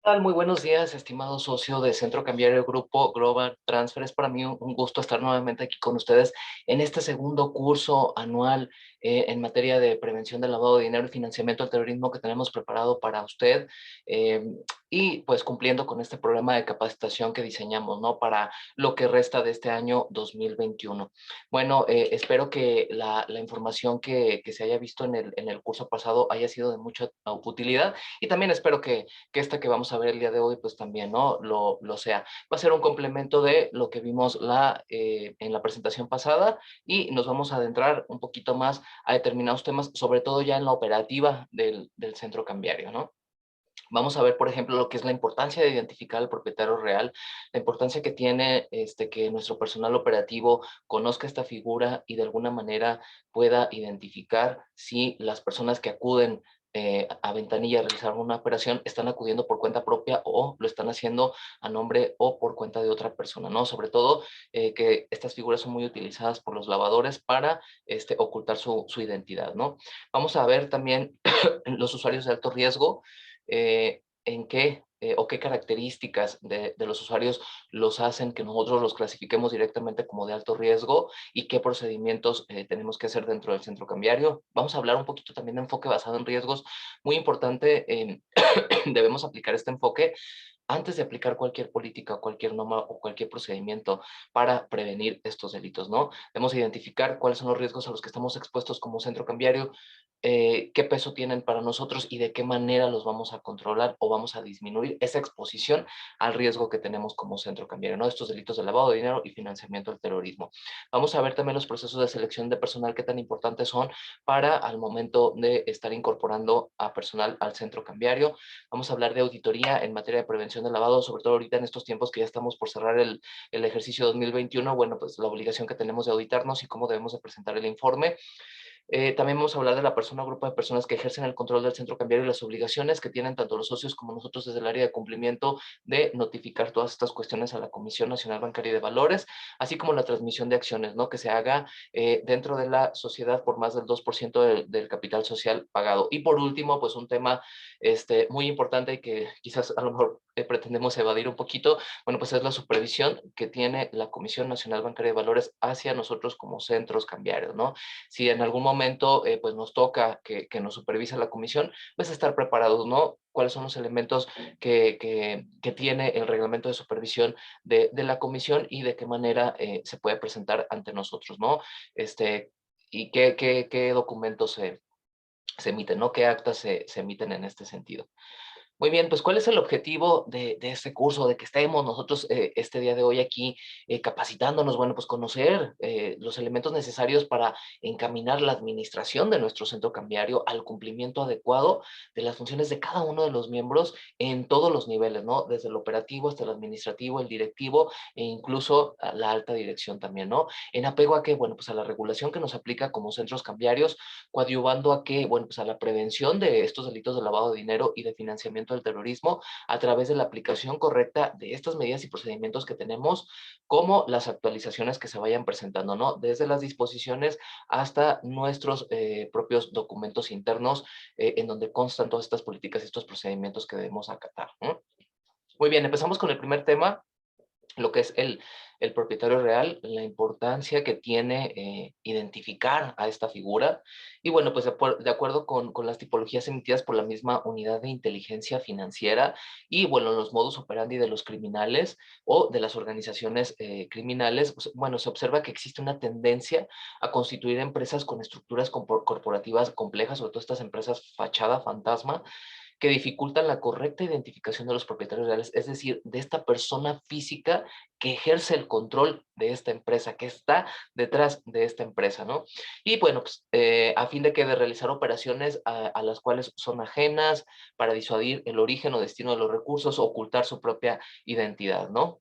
Tal? Muy buenos días, estimado socio de Centro Cambiario Grupo Global Transfer. Es para mí un gusto estar nuevamente aquí con ustedes en este segundo curso anual en materia de prevención del lavado de dinero y financiamiento al terrorismo que tenemos preparado para usted. eh, y pues cumpliendo con este programa de capacitación que diseñamos, ¿no? Para lo que resta de este año 2021. Bueno, espero que la información que se haya visto en el curso pasado haya sido de mucha utilidad, y también espero que esta que vamos a ver el día de hoy, pues también, ¿no? Lo sea. Va a ser un complemento de lo que vimos en la presentación pasada, y nos vamos a adentrar un poquito más a determinados temas, sobre todo ya en la operativa del centro cambiario, ¿no? Vamos a ver, por ejemplo, lo que es la importancia de identificar al propietario real, la importancia que tiene que nuestro personal operativo conozca esta figura y de alguna manera pueda identificar si las personas que acuden a Ventanilla a realizar una operación están acudiendo por cuenta propia o lo están haciendo a nombre o por cuenta de otra persona, ¿no? Sobre todo que estas figuras son muy utilizadas por los lavadores para ocultar su identidad, ¿no? Vamos a ver también los usuarios de alto riesgo, en qué o qué características de los usuarios los hacen que nosotros los clasifiquemos directamente como de alto riesgo, y qué procedimientos tenemos que hacer dentro del centro cambiario. Vamos a hablar un poquito también de enfoque basado en riesgos, muy importante. Debemos aplicar este enfoque antes de aplicar cualquier política, cualquier norma o cualquier procedimiento para prevenir estos delitos, ¿no? Debemos identificar cuáles son los riesgos a los que estamos expuestos como centro cambiario, qué peso tienen para nosotros y de qué manera los vamos a controlar o vamos a disminuir esa exposición al riesgo que tenemos como centro cambiario, ¿no? Estos delitos de lavado de dinero y financiamiento del terrorismo. Vamos a ver también los procesos de selección de personal, qué tan importantes son para al momento de estar incorporando a personal al centro cambiario. Vamos a hablar de auditoría en materia de prevención del lavado, sobre todo ahorita en estos tiempos que ya estamos por cerrar el ejercicio 2021. Bueno, pues la obligación que tenemos de auditarnos y cómo debemos de presentar el informe. También vamos a hablar de la persona o grupo de personas que ejercen el control del centro cambiario y las obligaciones que tienen tanto los socios como nosotros desde el área de cumplimiento de notificar todas estas cuestiones a la Comisión Nacional Bancaria y de Valores, así como la transmisión de acciones, ¿no? Que se haga dentro de la sociedad por más del 2% del capital social pagado. Y por último, pues un tema muy importante y que quizás a lo mejor pretendemos evadir un poquito, bueno, pues es la supervisión que tiene la Comisión Nacional Bancaria de Valores hacia nosotros como centros cambiarios, ¿no? Si en algún momento pues nos toca que nos supervise la comisión, pues estar preparados, ¿no? ¿Cuáles son los elementos que tiene el reglamento de supervisión de la comisión y de qué manera se puede presentar ante nosotros, ¿no? Y qué documentos se emiten, ¿no? ¿Qué actas se emiten en este sentido? Muy bien, pues ¿cuál es el objetivo de este curso, de que estemos nosotros este día de hoy aquí capacitándonos? Bueno, pues conocer los elementos necesarios para encaminar la administración de nuestro centro cambiario al cumplimiento adecuado de las funciones de cada uno de los miembros en todos los niveles, ¿no? Desde el operativo hasta el administrativo, el directivo e incluso a la alta dirección también, ¿no? En apego a que, bueno, pues a la regulación que nos aplica como centros cambiarios, coadyuvando a que, bueno, pues a la prevención de estos delitos de lavado de dinero y de financiamiento del terrorismo a través de la aplicación correcta de estas medidas y procedimientos que tenemos, como las actualizaciones que se vayan presentando, ¿no? Desde las disposiciones hasta nuestros propios documentos internos en donde constan todas estas políticas y estos procedimientos que debemos acatar, ¿no? Muy bien, empezamos con el primer tema, lo que es el propietario real, la importancia que tiene identificar a esta figura. Y bueno, pues de acuerdo con las tipologías emitidas por la misma unidad de inteligencia financiera y bueno, los modus operandi de los criminales o de las organizaciones criminales, pues, bueno, se observa que existe una tendencia a constituir empresas con estructuras corporativas complejas, sobre todo estas empresas fachada fantasma, que dificultan la correcta identificación de los propietarios reales, es decir, de esta persona física que ejerce el control de esta empresa, que está detrás de esta empresa, ¿no? Y bueno, pues a fin de realizar operaciones a las cuales son ajenas, para disuadir el origen o destino de los recursos, ocultar su propia identidad, ¿no?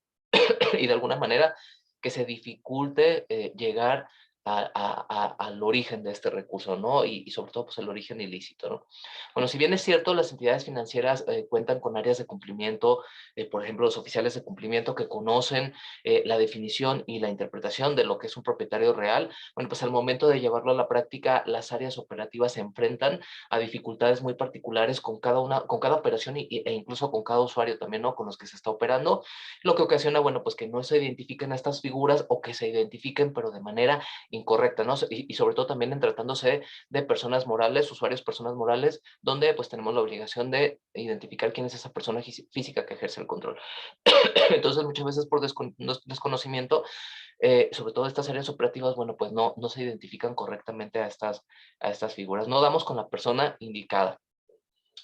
Y de alguna manera que se dificulte llegar al origen de este recurso, ¿no? Y sobre todo, pues el origen ilícito, ¿no? Bueno, si bien es cierto, las entidades financieras cuentan con áreas de cumplimiento, por ejemplo, los oficiales de cumplimiento que conocen la definición y la interpretación de lo que es un propietario real, bueno, pues al momento de llevarlo a la práctica, las áreas operativas se enfrentan a dificultades muy particulares con cada operación e incluso con cada usuario también, ¿no? Con los que se está operando, lo que ocasiona, bueno, pues que no se identifiquen estas figuras o que se identifiquen, pero de manera incorrecta, ¿no? Y sobre todo también en tratándose de personas morales, usuarios, personas morales, donde pues tenemos la obligación de identificar quién es esa persona física que ejerce el control. Entonces, muchas veces por desconocimiento, sobre todo estas áreas operativas, bueno, pues no se identifican correctamente a estas figuras. No damos con la persona indicada.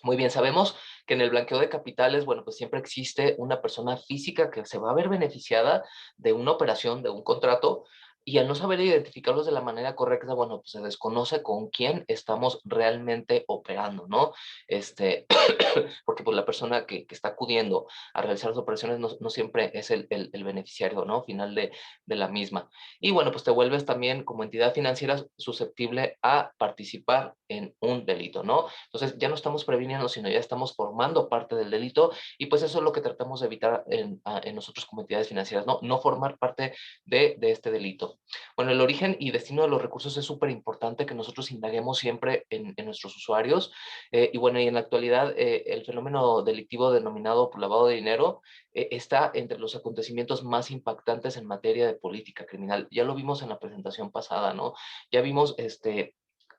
Muy bien, sabemos que en el blanqueo de capitales, bueno, pues siempre existe una persona física que se va a ver beneficiada de una operación, de un contrato, y al no saber identificarlos de la manera correcta, bueno, pues se desconoce con quién estamos realmente operando, ¿no? Porque pues la persona que está acudiendo a realizar las operaciones no siempre es el beneficiario, ¿no? Final de la misma. Y bueno, pues te vuelves también como entidad financiera susceptible a participar en un delito, ¿no? Entonces ya no estamos previniendo, sino ya estamos formando parte del delito y pues eso es lo que tratamos de evitar en nosotros como entidades financieras, ¿no? No formar parte de este delito. Bueno, el origen y destino de los recursos es súper importante que nosotros indaguemos siempre en nuestros usuarios. Y bueno, y en la actualidad el fenómeno delictivo denominado por lavado de dinero está entre los acontecimientos más impactantes en materia de política criminal. Ya lo vimos en la presentación pasada, ¿no? Ya vimos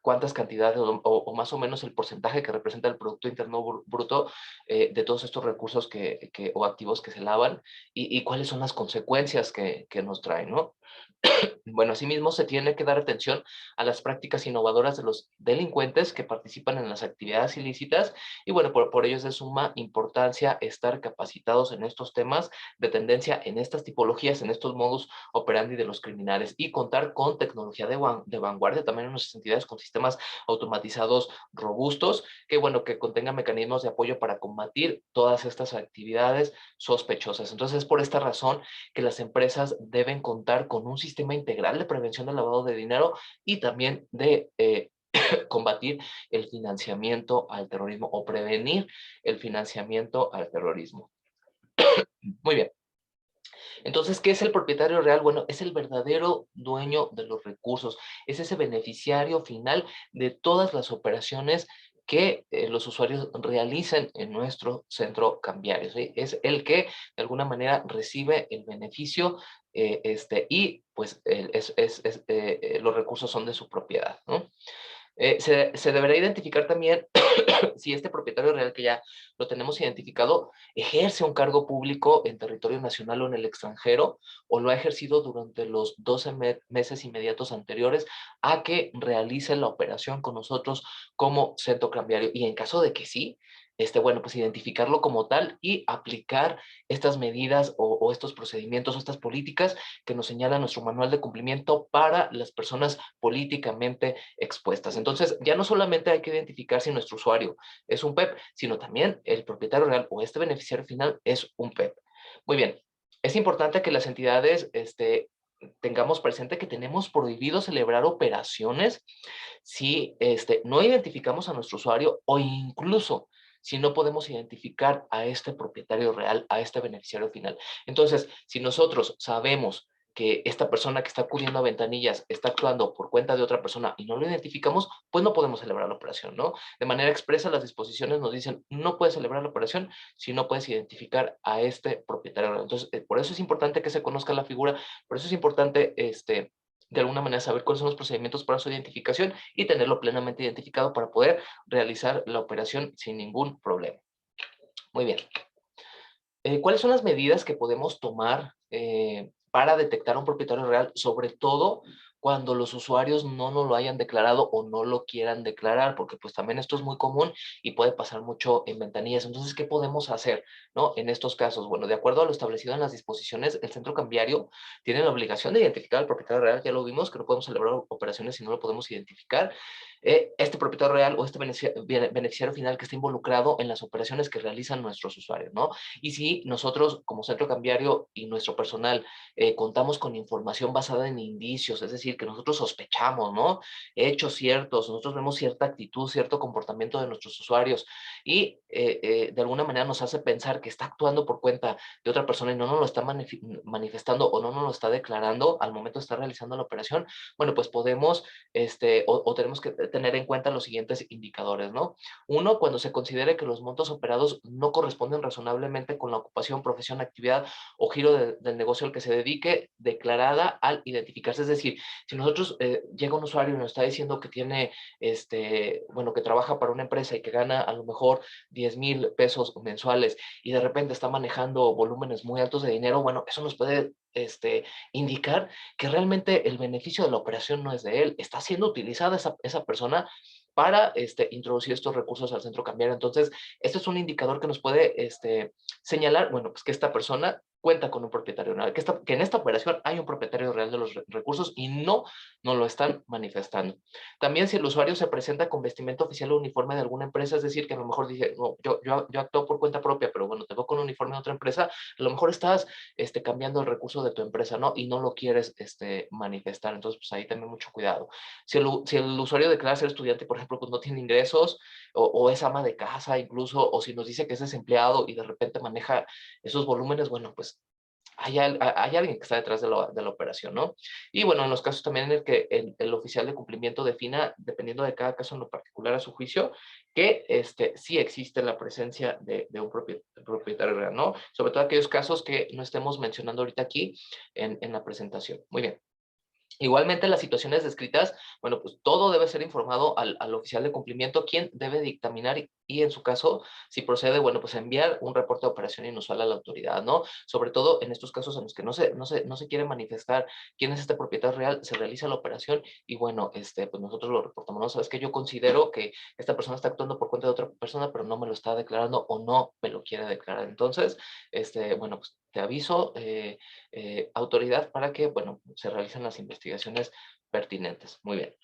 cuántas cantidades o más o menos el porcentaje que representa el Producto Interno Bruto de todos estos recursos o activos que se lavan y cuáles son las consecuencias que nos traen, ¿no? Bueno, asimismo se tiene que dar atención a las prácticas innovadoras de los delincuentes que participan en las actividades ilícitas y bueno, por ello es de suma importancia estar capacitados en estos temas de tendencia, en estas tipologías, en estos modus operandi de los criminales y contar con tecnología de vanguardia también en nuestras entidades con sistemas automatizados robustos que bueno, que contengan mecanismos de apoyo para combatir todas estas actividades sospechosas. Entonces, es por esta razón que las empresas deben contar con un sistema integral de prevención del lavado de dinero y también de combatir el financiamiento al terrorismo o prevenir el financiamiento al terrorismo. Muy bien. Entonces, ¿qué es el propietario real? Bueno, es el verdadero dueño de los recursos, es ese beneficiario final de todas las operaciones que los usuarios realicen en nuestro centro cambiario. ¿Sí? Es el que de alguna manera recibe el beneficio y pues los recursos son de su propiedad, ¿no? Se deberá identificar también si este propietario real que ya lo tenemos identificado ejerce un cargo público en territorio nacional o en el extranjero o lo ha ejercido durante los 12 meses inmediatos anteriores a que realice la operación con nosotros como centro cambiario. Y en caso de que sí, bueno, pues identificarlo como tal y aplicar estas medidas o estos procedimientos o estas políticas que nos señala nuestro manual de cumplimiento para las personas políticamente expuestas. Entonces, ya no solamente hay que identificar si nuestro usuario es un PEP, sino también el propietario real o este beneficiario final es un PEP. Muy bien, es importante que las entidades tengamos presente que tenemos prohibido celebrar operaciones si no identificamos a nuestro usuario o incluso si no podemos identificar a este propietario real, a este beneficiario final. Entonces, si nosotros sabemos que esta persona que está acudiendo a ventanillas está actuando por cuenta de otra persona y no lo identificamos, pues no podemos celebrar la operación, ¿no? De manera expresa, las disposiciones nos dicen, no puedes celebrar la operación si no puedes identificar a este propietario. Entonces, por eso es importante que se conozca la figura, por eso es importante, de alguna manera saber cuáles son los procedimientos para su identificación y tenerlo plenamente identificado para poder realizar la operación sin ningún problema. Muy bien. ¿Cuáles son las medidas que podemos tomar para detectar a un propietario real? Sobre todo cuando los usuarios no nos lo hayan declarado o no lo quieran declarar, porque pues también esto es muy común y puede pasar mucho en ventanillas. Entonces, ¿qué podemos hacer, no? En estos casos, bueno, de acuerdo a lo establecido en las disposiciones, el centro cambiario tiene la obligación de identificar al propietario real. Ya lo vimos, que no podemos celebrar operaciones si no lo podemos identificar. Este propietario real o este beneficiario final que está involucrado en las operaciones que realizan nuestros usuarios, ¿no? Y si nosotros como centro cambiario y nuestro personal contamos con información basada en indicios, es decir, decir, que nosotros sospechamos, ¿no? Hechos ciertos, nosotros vemos cierta actitud, cierto comportamiento de nuestros usuarios y de alguna manera nos hace pensar que está actuando por cuenta de otra persona y no nos lo está manifestando o no nos lo está declarando al momento de estar realizando la operación, bueno, pues podemos o tenemos que tener en cuenta los siguientes indicadores, ¿no? Uno, cuando se considere que los montos operados no corresponden razonablemente con la ocupación, profesión, actividad o giro del negocio al que se dedique, declarada al identificarse. Es decir, si nosotros llega un usuario y nos está diciendo que tiene, bueno, que trabaja para una empresa y que gana a lo mejor 10,000 pesos mensuales y de repente está manejando volúmenes muy altos de dinero, bueno, eso nos puede indicar que realmente el beneficio de la operación no es de él, está siendo utilizada esa persona para introducir estos recursos al centro cambiario. Entonces, este es un indicador que nos puede señalar, bueno, pues que esta persona cuenta con un propietario real, que en esta operación hay un propietario real de los recursos y no nos lo están manifestando. También si el usuario se presenta con vestimenta oficial o uniforme de alguna empresa, es decir, que a lo mejor dice, no, yo actúo por cuenta propia, pero bueno, te veo con un uniforme de otra empresa, a lo mejor estás cambiando el recurso de tu empresa, ¿no? Y no lo quieres manifestar. Entonces, pues ahí también mucho cuidado. Si el usuario declara ser estudiante, por ejemplo, pues no tiene ingresos o es ama de casa incluso, o si nos dice que es desempleado y de repente maneja esos volúmenes, bueno, pues hay alguien que está detrás de la operación, ¿no? Y bueno, en los casos también en el que el oficial de cumplimiento defina, dependiendo de cada caso en lo particular a su juicio, que sí existe la presencia de un propietario real, ¿no? Sobre todo aquellos casos que no estemos mencionando ahorita aquí en la presentación. Muy bien. Igualmente, las situaciones descritas, bueno, pues todo debe ser informado al oficial de cumplimiento, quien debe dictaminar y en su caso, si procede, bueno, pues enviar un reporte de operación inusual a la autoridad, ¿no? Sobre todo en estos casos en los que no se quiere manifestar quién es este propietario real, se realiza la operación y bueno, pues nosotros lo reportamos, ¿no? Sabes que yo considero que esta persona está actuando por cuenta de otra persona, pero no me lo está declarando o no me lo quiere declarar. Entonces, bueno, pues te aviso, autoridad, para que, bueno, se realicen las investigaciones pertinentes. Muy bien.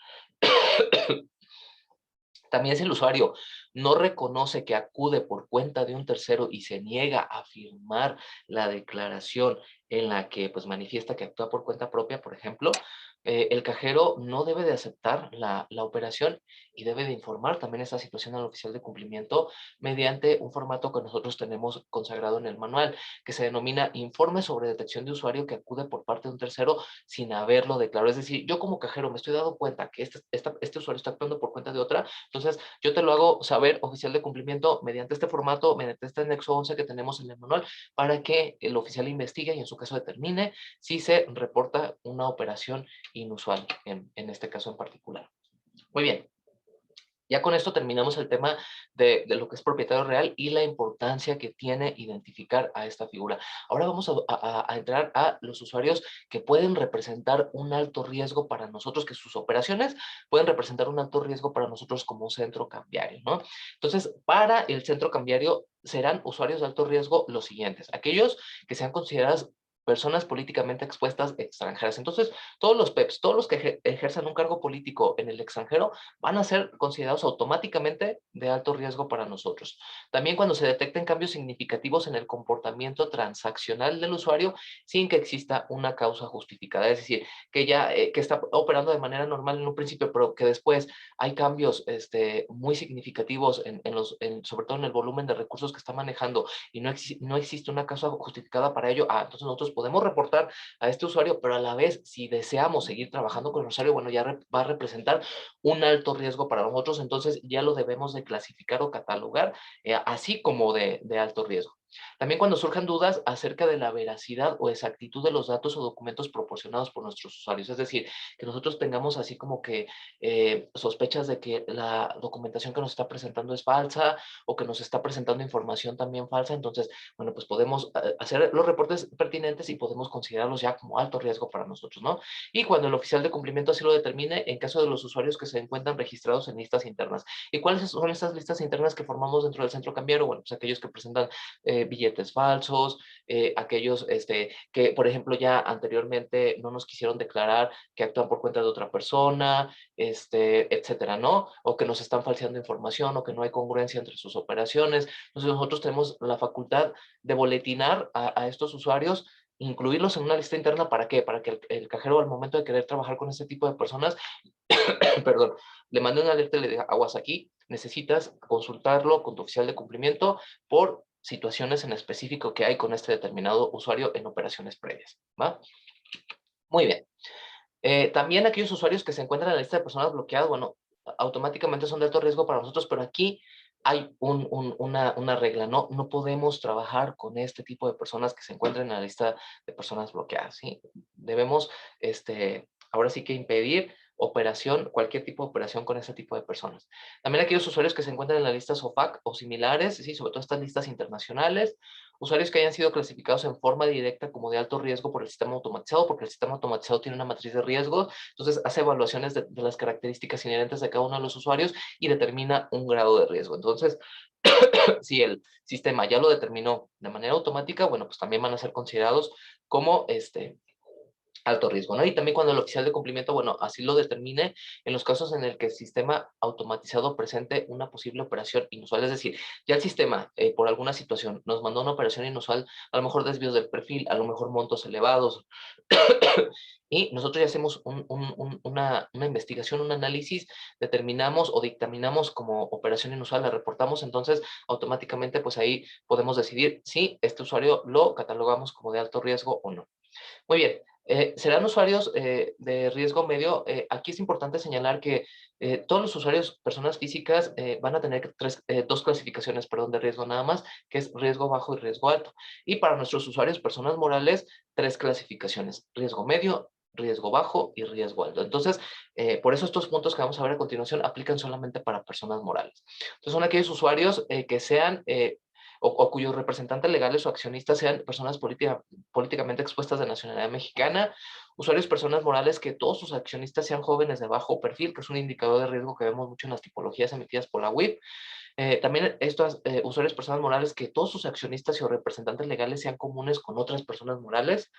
También si el usuario no reconoce que acude por cuenta de un tercero y se niega a firmar la declaración en la que pues manifiesta que actúa por cuenta propia, por ejemplo, el cajero no debe de aceptar la operación y debe de informar también esta situación al oficial de cumplimiento mediante un formato que nosotros tenemos consagrado en el manual, que se denomina informe sobre detección de usuario que acude por parte de un tercero sin haberlo declarado. Es decir, yo como cajero me estoy dando cuenta que este usuario está actuando por cuenta de otra, entonces yo te lo hago saber, oficial de cumplimiento, mediante este formato, mediante este anexo 11 que tenemos en el manual, para que el oficial investigue y en su caso determine si se reporta una operación inusual en este caso en particular. Muy bien. Ya con esto terminamos el tema de lo que es propietario real y la importancia que tiene identificar a esta figura. Ahora vamos a entrar a los usuarios que pueden representar un alto riesgo para nosotros, que sus operaciones pueden representar un alto riesgo para nosotros como centro cambiario, ¿no? Entonces, para el centro cambiario serán usuarios de alto riesgo los siguientes: aquellos que sean consideradas personas políticamente expuestas extranjeras. Entonces, todos los PEPs, todos los que ejerzan un cargo político en el extranjero, van a ser considerados automáticamente de alto riesgo para nosotros. También cuando se detecten cambios significativos en el comportamiento transaccional del usuario sin que exista una causa justificada, es decir, que ya que está operando de manera normal en un principio, pero que después hay cambios muy significativos sobre todo en el volumen de recursos que está manejando y no existe una causa justificada para ello, entonces nosotros podemos reportar a este usuario, pero a la vez, si deseamos seguir trabajando con el usuario, bueno, ya va a representar un alto riesgo para nosotros, entonces ya lo debemos de clasificar o catalogar así como de alto riesgo. También cuando surjan dudas acerca de la veracidad o exactitud de los datos o documentos proporcionados por nuestros usuarios, es decir, que nosotros tengamos así como que sospechas de que la documentación que nos está presentando es falsa o que nos está presentando información también falsa, entonces, bueno, pues podemos hacer los reportes pertinentes y podemos considerarlos ya como alto riesgo para nosotros, ¿no? Y cuando el oficial de cumplimiento así lo determine, en caso de los usuarios que se encuentran registrados en listas internas. ¿Y cuáles son estas listas internas que formamos dentro del centro cambiario? Bueno, pues aquellos que presentan billetes falsos, aquellos que, por ejemplo, ya anteriormente no nos quisieron declarar que actúan por cuenta de otra persona, etcétera, ¿no? O que nos están falseando información o que no hay congruencia entre sus operaciones. Entonces nosotros tenemos la facultad de boletinar a estos usuarios incluirlos en una lista interna. ¿Para qué? Para que el cajero al momento de querer trabajar con este tipo de personas, perdón, le mande una alerta y le diga, aguas aquí, necesitas consultarlo con tu oficial de cumplimiento por situaciones en específico que hay con este determinado usuario en operaciones previas, ¿va? Muy bien. También aquellos usuarios que se encuentran en la lista de personas bloqueadas, bueno, automáticamente son de alto riesgo para nosotros, pero aquí hay una regla, ¿no? No podemos trabajar con este tipo de personas que se encuentran en la lista de personas bloqueadas, ¿sí? Debemos, ahora sí que impedir cualquier tipo de operación con ese tipo de personas. También aquellos usuarios que se encuentran en la lista SOFAC o similares, ¿sí? Sobre todo estas listas internacionales, usuarios que hayan sido clasificados en forma directa como de alto riesgo por el sistema automatizado, porque el sistema automatizado tiene una matriz de riesgos, entonces hace evaluaciones de las características inherentes de cada uno de los usuarios y determina un grado de riesgo. Entonces, si el sistema ya lo determinó de manera automática, bueno, pues también van a ser considerados como alto riesgo, ¿no? Y también cuando el oficial de cumplimiento, bueno, así lo determine en los casos en el que el sistema automatizado presente una posible operación inusual, es decir, ya el sistema, por alguna situación, nos mandó una operación inusual, a lo mejor desvíos del perfil, a lo mejor montos elevados, y nosotros ya hacemos una investigación, un análisis, determinamos o dictaminamos como operación inusual, la reportamos, entonces automáticamente pues ahí podemos decidir si este usuario lo catalogamos como de alto riesgo o no. Muy bien, serán usuarios de riesgo medio. Aquí es importante señalar que todos los usuarios, personas físicas, van a tener dos clasificaciones, perdón, de riesgo nada más, que es riesgo bajo y riesgo alto. Y para nuestros usuarios, personas morales, tres clasificaciones, riesgo medio, riesgo bajo y riesgo alto. Entonces, por eso estos puntos que vamos a ver a continuación aplican solamente para personas morales. Entonces, son aquellos usuarios que sean o cuyos representantes legales o accionistas sean personas políticamente expuestas de nacionalidad mexicana, usuarios personas morales que todos sus accionistas sean jóvenes de bajo perfil, que es un indicador de riesgo que vemos mucho en las tipologías emitidas por la WIP. También estos usuarios personas morales que todos sus accionistas y o representantes legales sean comunes con otras personas morales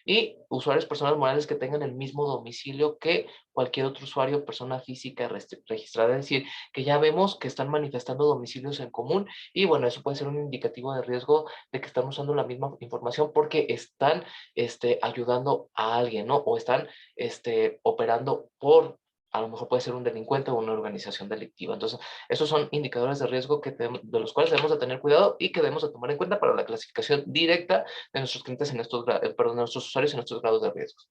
y usuarios personas morales que tengan el mismo domicilio que cualquier otro usuario, persona física registrada, es decir, que ya vemos que están manifestando domicilios en común y bueno, eso puede ser un indicativo de riesgo de que están usando la misma información porque están ayudando a alguien, ¿no? O están operando por, a lo mejor puede ser un delincuente o una organización delictiva. Entonces, esos son indicadores de riesgo de los cuales debemos de tener cuidado y que debemos de tomar en cuenta para la clasificación directa de nuestros clientes perdón, de nuestros usuarios en estos grados de riesgo.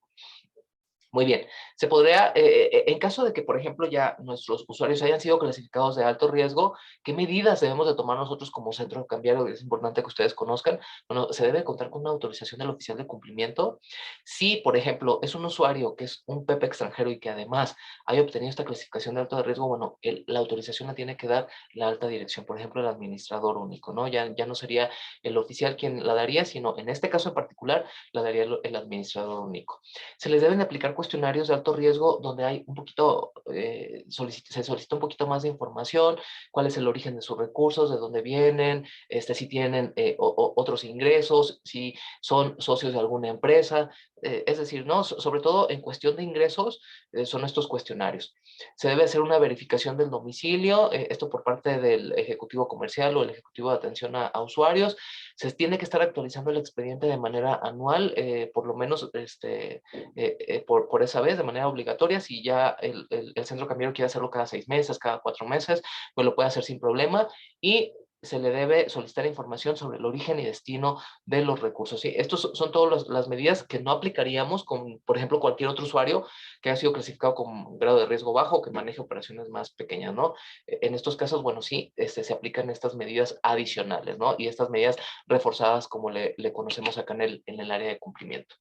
Muy bien, se podría, en caso de que, por ejemplo, ya nuestros usuarios hayan sido clasificados de alto riesgo, ¿qué medidas debemos de tomar nosotros como centro cambiario? Es importante que ustedes conozcan. Bueno, se debe contar con una autorización del oficial de cumplimiento. Si, por ejemplo, es un usuario que es un PP extranjero y que además haya obtenido esta clasificación de alto riesgo, bueno, la autorización la tiene que dar la alta dirección, por ejemplo, el administrador único, ¿no? Ya no sería el oficial quien la daría, sino en este caso en particular, la daría el administrador único. Se les deben aplicar cuestionarios de alto riesgo donde hay un poquito, se solicita un poquito más de información, cuál es el origen de sus recursos, de dónde vienen, si tienen otros ingresos, si son socios de alguna empresa, es decir, ¿no? Sobre todo en cuestión de ingresos, son estos cuestionarios. Se debe hacer una verificación del domicilio, esto por parte del ejecutivo comercial o el ejecutivo de atención a usuarios. Se tiene que estar actualizando el expediente de manera anual, por lo menos por esa vez, de manera obligatoria. Si ya el centro cambiario quiere hacerlo cada 6 meses, cada 4 meses, pues lo puede hacer sin problema. Y se le debe solicitar información sobre el origen y destino de los recursos. ¿Sí? Estos son todas las medidas que no aplicaríamos con, por ejemplo, cualquier otro usuario que haya sido clasificado con grado de riesgo bajo o que maneje operaciones más pequeñas, ¿no? En estos casos, bueno, sí, se aplican estas medidas adicionales, ¿no? Y estas medidas reforzadas como le conocemos acá en el área de cumplimiento.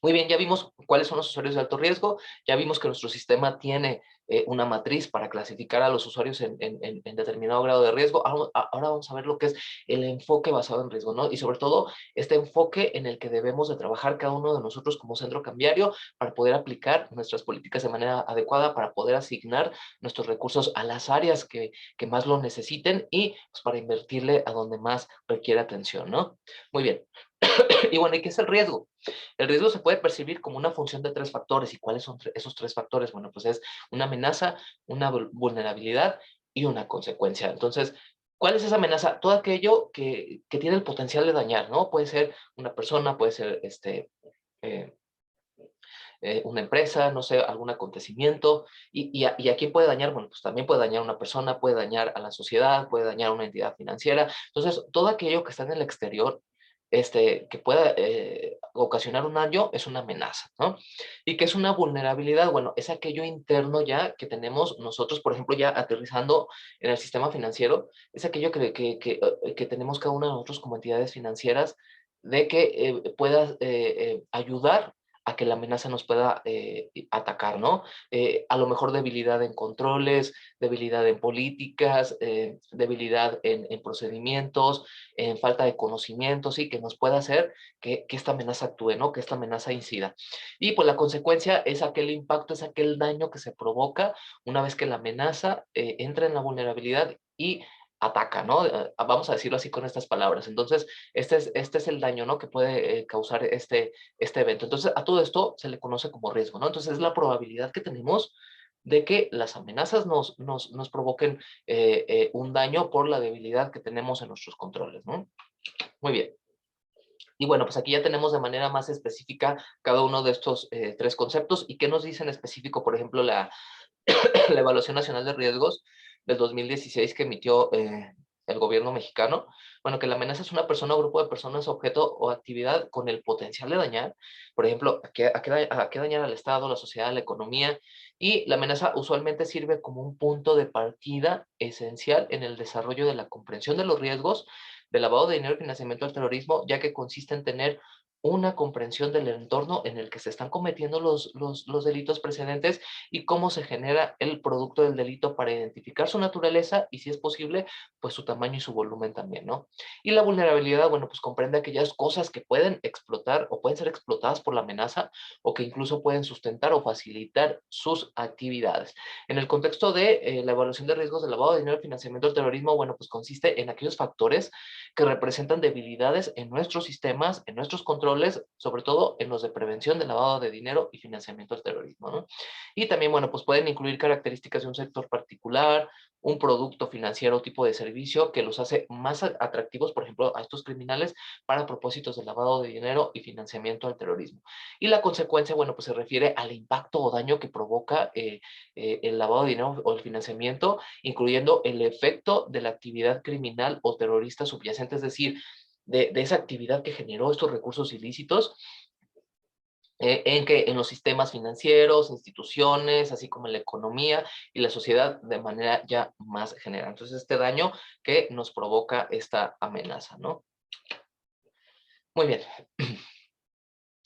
Muy bien, ya vimos cuáles son los usuarios de alto riesgo, ya vimos que nuestro sistema tiene una matriz para clasificar a los usuarios en determinado grado de riesgo. Ahora vamos a ver lo que es el enfoque basado en riesgo, ¿no? Y sobre todo este enfoque en el que debemos de trabajar cada uno de nosotros como centro cambiario para poder aplicar nuestras políticas de manera adecuada, para poder asignar nuestros recursos a las áreas que más lo necesiten y pues, para invertirle a donde más requiere atención, ¿no? Muy bien. Y bueno, ¿y qué es el riesgo? El riesgo se puede percibir como una función de tres factores. ¿Y cuáles son esos tres factores? Bueno, pues es una amenaza, una vulnerabilidad y una consecuencia. Entonces, ¿Cuál es esa amenaza? Todo aquello que tiene el potencial de dañar, ¿no? Puede ser una persona, puede ser eh, una empresa, no sé, algún acontecimiento. ¿Y a quién puede dañar? Bueno, pues también puede dañar a una persona, puede dañar a la sociedad, puede dañar a una entidad financiera. Entonces, todo aquello que está en el exterior, que pueda ocasionar un daño, es una amenaza, ¿no? ¿Y qué es una vulnerabilidad? Bueno, es aquello interno ya que tenemos nosotros, por ejemplo, ya aterrizando en el sistema financiero, es aquello que tenemos cada uno de nosotros como entidades financieras de que pueda ayudar a que la amenaza nos pueda atacar, ¿no? A lo mejor debilidad en controles, debilidad en políticas, debilidad en procedimientos, en falta de conocimiento, sí, que nos pueda hacer que esta amenaza actúe, ¿no? Que esta amenaza incida. Y pues la consecuencia es aquel impacto, es aquel daño que se provoca una vez que la amenaza entra en la vulnerabilidad y ataca, ¿no? Vamos a decirlo así con estas palabras. Entonces, este es el daño, ¿no? Que puede causar este evento. Entonces, a todo esto se le conoce como riesgo, ¿no? Entonces, es la probabilidad que tenemos de que las amenazas nos provoquen un daño por la debilidad que tenemos en nuestros controles, ¿no? Muy bien. Y bueno, pues aquí ya tenemos de manera más específica cada uno de estos tres conceptos. ¿Y qué nos dice en específico, por ejemplo, la Evaluación Nacional de Riesgos del 2016 que emitió el gobierno mexicano? Bueno, que la amenaza es una persona o grupo de personas, objeto o actividad con el potencial de dañar, por ejemplo, a qué dañar al Estado, la sociedad, la economía, y la amenaza usualmente sirve como un punto de partida esencial en el desarrollo de la comprensión de los riesgos de lavado de dinero y financiamiento del terrorismo, ya que consiste en tener una comprensión del entorno en el que se están cometiendo los delitos precedentes y cómo se genera el producto del delito para identificar su naturaleza y, si es posible, pues su tamaño y su volumen también, ¿no? Y la vulnerabilidad, bueno, pues comprende aquellas cosas que pueden explotar o pueden ser explotadas por la amenaza o que incluso pueden sustentar o facilitar sus actividades. En el contexto de la evaluación de riesgos de lavado de dinero y financiamiento del terrorismo, bueno, pues consiste en aquellos factores que representan debilidades en nuestros sistemas, en nuestros controles, sobre todo en los de prevención de lavado de dinero y financiamiento del terrorismo, ¿no? Y también, bueno, pues pueden incluir características de un sector particular, un producto financiero o tipo de servicio que los hace más atractivos, por ejemplo, a estos criminales para propósitos de lavado de dinero y financiamiento al terrorismo. Y la consecuencia, bueno, pues se refiere al impacto o daño que provoca el lavado de dinero o el financiamiento, incluyendo el efecto de la actividad criminal o terrorista subyacente, es decir, de esa actividad que generó estos recursos ilícitos, en los sistemas financieros, instituciones, así como en la economía y la sociedad de manera ya más general. Entonces, este daño que nos provoca esta amenaza, ¿no? Muy bien.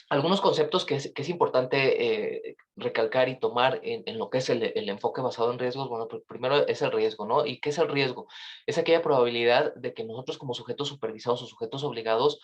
Algunos conceptos que es importante recalcar y tomar en lo que es el enfoque basado en riesgos. Bueno, pues primero es el riesgo, ¿no? ¿Y qué es el riesgo? Es aquella probabilidad de que nosotros como sujetos supervisados o sujetos obligados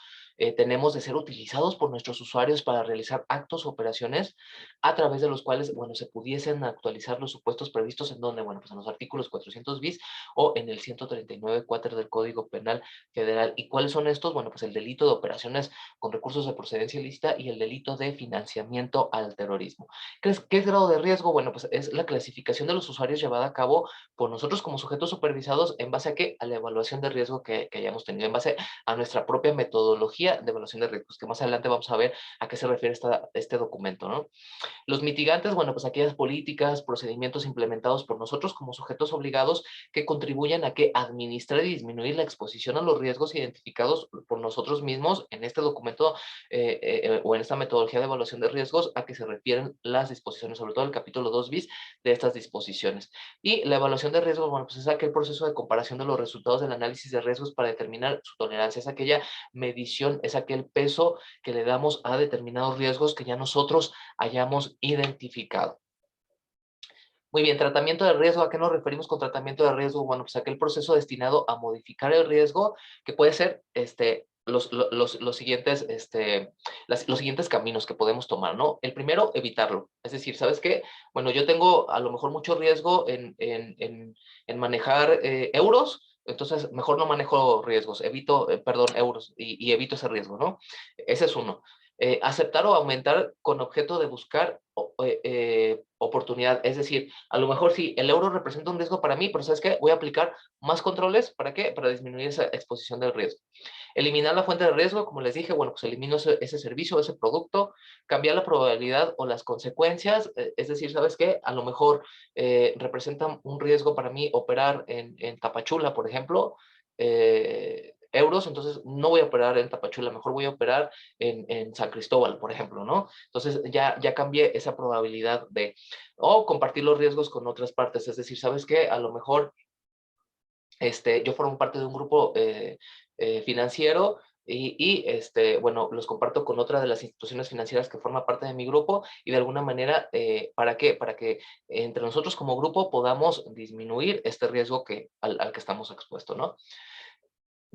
tenemos de ser utilizados por nuestros usuarios para realizar actos o operaciones a través de los cuales, bueno, se pudiesen actualizar los supuestos previstos en donde, bueno, pues en los artículos 400 bis o en el 139 cuatro del Código Penal Federal. ¿Y cuáles son estos? Bueno, pues el delito de operaciones con recursos de procedencia ilícita y el delito de financiamiento al terrorismo. ¿Qué es grado de riesgo? Bueno, pues es la clasificación de los usuarios llevada a cabo por nosotros como sujetos supervisados en base a qué? A la evaluación de riesgo que hayamos tenido, en base a nuestra propia metodología de evaluación de riesgos, que más adelante vamos a ver a qué se refiere este documento, ¿no? Los mitigantes, bueno, pues aquellas políticas, procedimientos implementados por nosotros como sujetos obligados que contribuyen a que administrar y disminuir la exposición a los riesgos identificados por nosotros mismos en este documento o en esta metodología de evaluación de riesgos a que se refieren las disposiciones, sobre todo el capítulo 2 bis de estas disposiciones. Y la evaluación de riesgos, bueno, pues es aquel proceso de comparación de los resultados del análisis de riesgos para determinar su tolerancia, es aquella medición, es aquel peso que le damos a determinados riesgos que ya nosotros hayamos identificado. Muy bien, tratamiento de riesgo. ¿A qué nos referimos con tratamiento de riesgo? Bueno, pues aquel proceso destinado a modificar el riesgo, que puede ser los siguientes, los siguientes caminos que podemos tomar, ¿no? El primero, evitarlo. Es decir, ¿sabes qué? Bueno, yo tengo a lo mejor mucho riesgo en manejar euros, entonces mejor no manejo riesgos, evito, perdón, euros y evito ese riesgo, ¿no? Ese es uno. Aceptar o aumentar con objeto de buscar oportunidad. Es decir, a lo mejor sí, el euro representa un riesgo para mí, pero ¿sabes qué? Voy a aplicar más controles. ¿Para qué? Para disminuir esa exposición del riesgo. Eliminar la fuente de riesgo, como les dije, bueno, pues elimino ese servicio, ese producto, cambiar la probabilidad o las consecuencias, es decir, ¿sabes qué? A lo mejor representa un riesgo para mí operar en Tapachula, por ejemplo, euros, entonces no voy a operar en Tapachula, mejor voy a operar en San Cristóbal, por ejemplo, ¿no? Entonces ya cambié esa probabilidad de, o compartir los riesgos con otras partes, es decir, ¿sabes qué? A lo mejor yo formo parte de un grupo financiero bueno, los comparto con otra de las instituciones financieras que forma parte de mi grupo y de alguna manera, ¿para qué? Para que entre nosotros como grupo podamos disminuir este riesgo al que estamos expuestos, ¿no?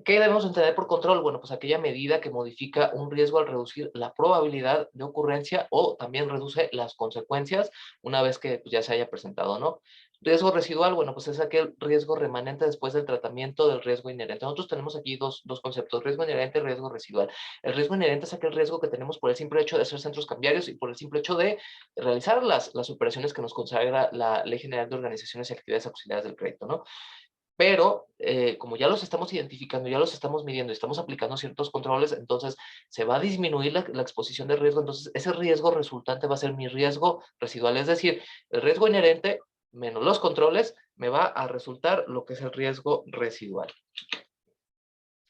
¿Qué debemos entender por control? Bueno, pues aquella medida que modifica un riesgo al reducir la probabilidad de ocurrencia o también reduce las consecuencias una vez que pues, ya se haya presentado, ¿no? Riesgo residual, bueno, pues es aquel riesgo remanente después del tratamiento del riesgo inherente. Nosotros tenemos aquí dos conceptos, riesgo inherente y riesgo residual. El riesgo inherente es aquel riesgo que tenemos por el simple hecho de ser centros cambiarios y por el simple hecho de realizar las operaciones que nos consagra la Ley General de Organizaciones y Actividades Auxiliares del Crédito, ¿no? Pero como ya los estamos identificando, ya los estamos midiendo y estamos aplicando ciertos controles, entonces se va a disminuir la exposición de riesgo, entonces ese riesgo resultante va a ser mi riesgo residual, es decir, el riesgo inherente menos los controles me va a resultar lo que es el riesgo residual.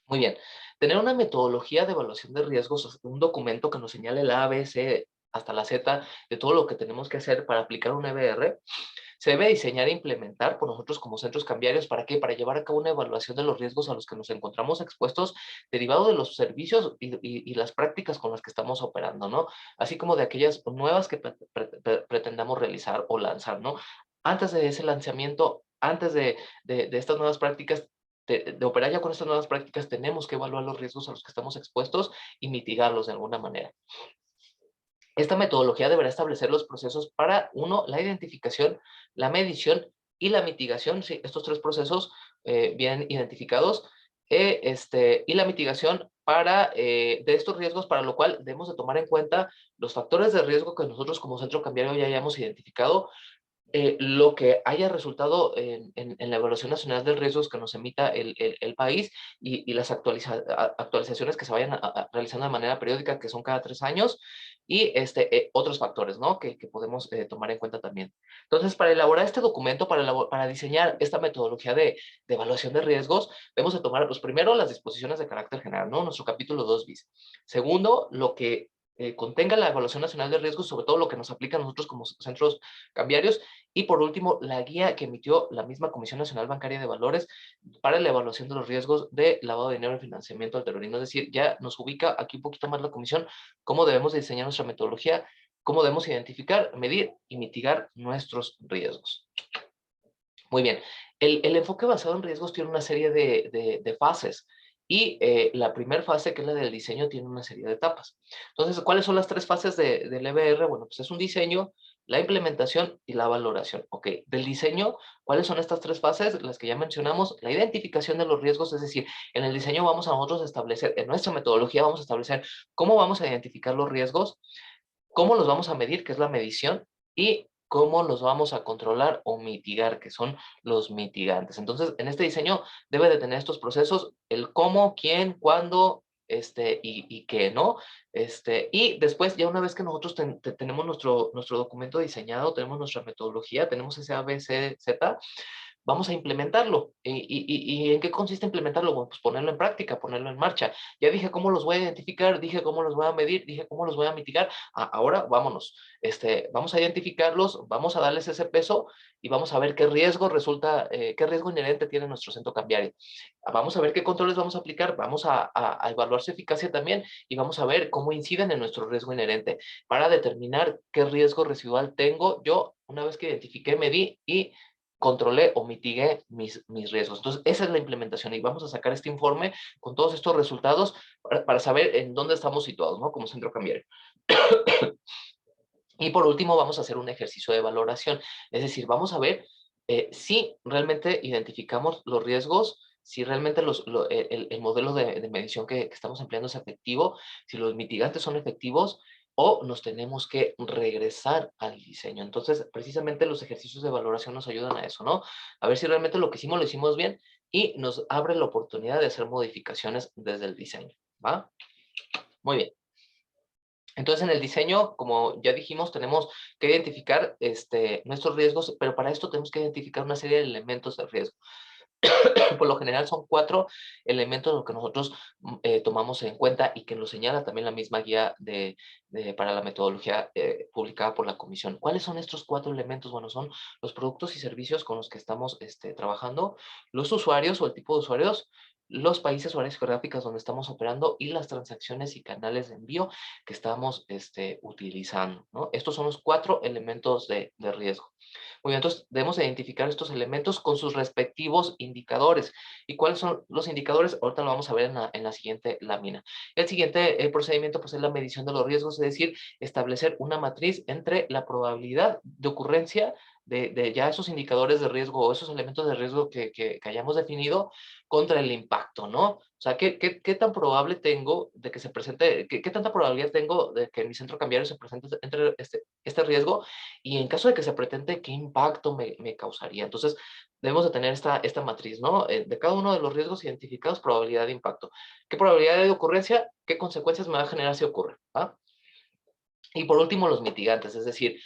Muy bien, tener una metodología de evaluación de riesgos, un documento que nos señale el A, B, C, hasta la Z de todo lo que tenemos que hacer para aplicar un EBR, se debe diseñar e implementar por nosotros como centros cambiarios. ¿Para qué? Para llevar a cabo una evaluación de los riesgos a los que nos encontramos expuestos derivado de los servicios y las prácticas con las que estamos operando, ¿no? Así como de aquellas nuevas que pretendamos realizar o lanzar, ¿no? Antes de ese lanzamiento, antes de estas nuevas prácticas, de operar ya con estas nuevas prácticas, tenemos que evaluar los riesgos a los que estamos expuestos y mitigarlos de alguna manera. Esta metodología deberá establecer los procesos para, uno, la identificación, la medición y la mitigación. Sí, estos tres procesos bien identificados. Y la mitigación de estos riesgos, para lo cual debemos de tomar en cuenta los factores de riesgo que nosotros como centro cambiario ya hayamos identificado, lo que haya resultado en la Evaluación Nacional de Riesgos que nos emita el país y las actualizaciones que se vayan realizando de manera periódica, que son cada 3 años, y otros factores, ¿no? Que podemos tomar en cuenta también. Entonces, para elaborar este documento, para diseñar esta metodología de evaluación de riesgos, debemos de tomar, pues primero, las disposiciones de carácter general, ¿no? Nuestro capítulo 2 bis. Segundo, lo que contenga la Evaluación Nacional de Riesgos, sobre todo lo que nos aplica a nosotros como centros cambiarios, y por último, la guía que emitió la misma Comisión Nacional Bancaria de Valores para la evaluación de los riesgos de lavado de dinero y financiamiento al terrorismo. Es decir, ya nos ubica aquí un poquito más la comisión, cómo debemos diseñar nuestra metodología, cómo debemos identificar, medir y mitigar nuestros riesgos. Muy bien, el enfoque basado en riesgos tiene una serie de fases. Y la primera fase, que es la del diseño, tiene una serie de etapas. Entonces, ¿cuáles son las tres fases del EBR? Bueno, pues es un diseño, la implementación y la valoración. Ok, del diseño, ¿cuáles son estas tres fases? Las que ya mencionamos, la identificación de los riesgos, es decir, en el diseño vamos a nosotros establecer, en nuestra metodología vamos a establecer cómo vamos a identificar los riesgos, cómo los vamos a medir, que es la medición, y cómo los vamos a controlar o mitigar, que son los mitigantes. Entonces, en este diseño debe de tener estos procesos, el cómo, quién, cuándo, y qué, ¿no? Y después, ya una vez que nosotros tenemos nuestro documento diseñado, tenemos nuestra metodología, tenemos ese A, B, C, Z, vamos a implementarlo. ¿Y en qué consiste implementarlo? Bueno, pues ponerlo en práctica, ponerlo en marcha. Ya dije cómo los voy a identificar, dije cómo los voy a medir, dije cómo los voy a mitigar. Ahora vámonos. Vamos a identificarlos, vamos a darles ese peso y vamos a ver qué riesgo resulta, qué riesgo inherente tiene nuestro centro cambiario. Vamos a ver qué controles vamos a aplicar, vamos a evaluar su eficacia también y vamos a ver cómo inciden en nuestro riesgo inherente para determinar qué riesgo residual tengo yo una vez que identifiqué, medí y controlé o mitigué mis riesgos. Entonces, esa es la implementación y vamos a sacar este informe con todos estos resultados para saber en dónde estamos situados, ¿no? Como centro cambiario. Y por último, vamos a hacer un ejercicio de valoración. Es decir, vamos a ver si realmente identificamos los riesgos si realmente el modelo de medición que estamos empleando es efectivo, si los mitigantes son efectivos, o nos tenemos que regresar al diseño. Entonces, precisamente los ejercicios de valoración nos ayudan a eso, ¿no? A ver si realmente lo que hicimos lo hicimos bien y nos abre la oportunidad de hacer modificaciones desde el diseño, ¿va? Muy bien. Entonces, en el diseño, como ya dijimos, tenemos que identificar nuestros riesgos, pero para esto tenemos que identificar una serie de elementos de riesgo. Por lo general son 4 elementos los que nosotros tomamos en cuenta y que nos señala también la misma guía para la metodología publicada por la comisión. ¿Cuáles son estos 4 elementos? Bueno, son los productos y servicios con los que estamos trabajando, los usuarios o el tipo de usuarios, los países o áreas geográficas donde estamos operando y las transacciones y canales de envío que estamos utilizando, ¿no? Estos son los 4 elementos de riesgo. Muy bien, entonces debemos identificar estos elementos con sus respectivos indicadores. ¿Y cuáles son los indicadores? Ahorita lo vamos a ver en la siguiente lámina. El siguiente procedimiento pues, es la medición de los riesgos, es decir, establecer una matriz entre la probabilidad de ocurrencia de ya esos indicadores de riesgo o esos elementos de riesgo que hayamos definido contra el impacto, ¿no? O sea, ¿qué tan probable tengo de que se presente, qué tanta probabilidad tengo de que en mi centro cambiario se presente entre este riesgo? Y en caso de que se pretende, ¿qué impacto me causaría? Entonces, debemos de tener esta matriz, ¿no? De cada uno de los riesgos identificados, probabilidad de impacto. ¿Qué probabilidad de ocurrencia? ¿Qué consecuencias me va a generar si ocurre? ¿Ah? Y por último, los mitigantes, es decir,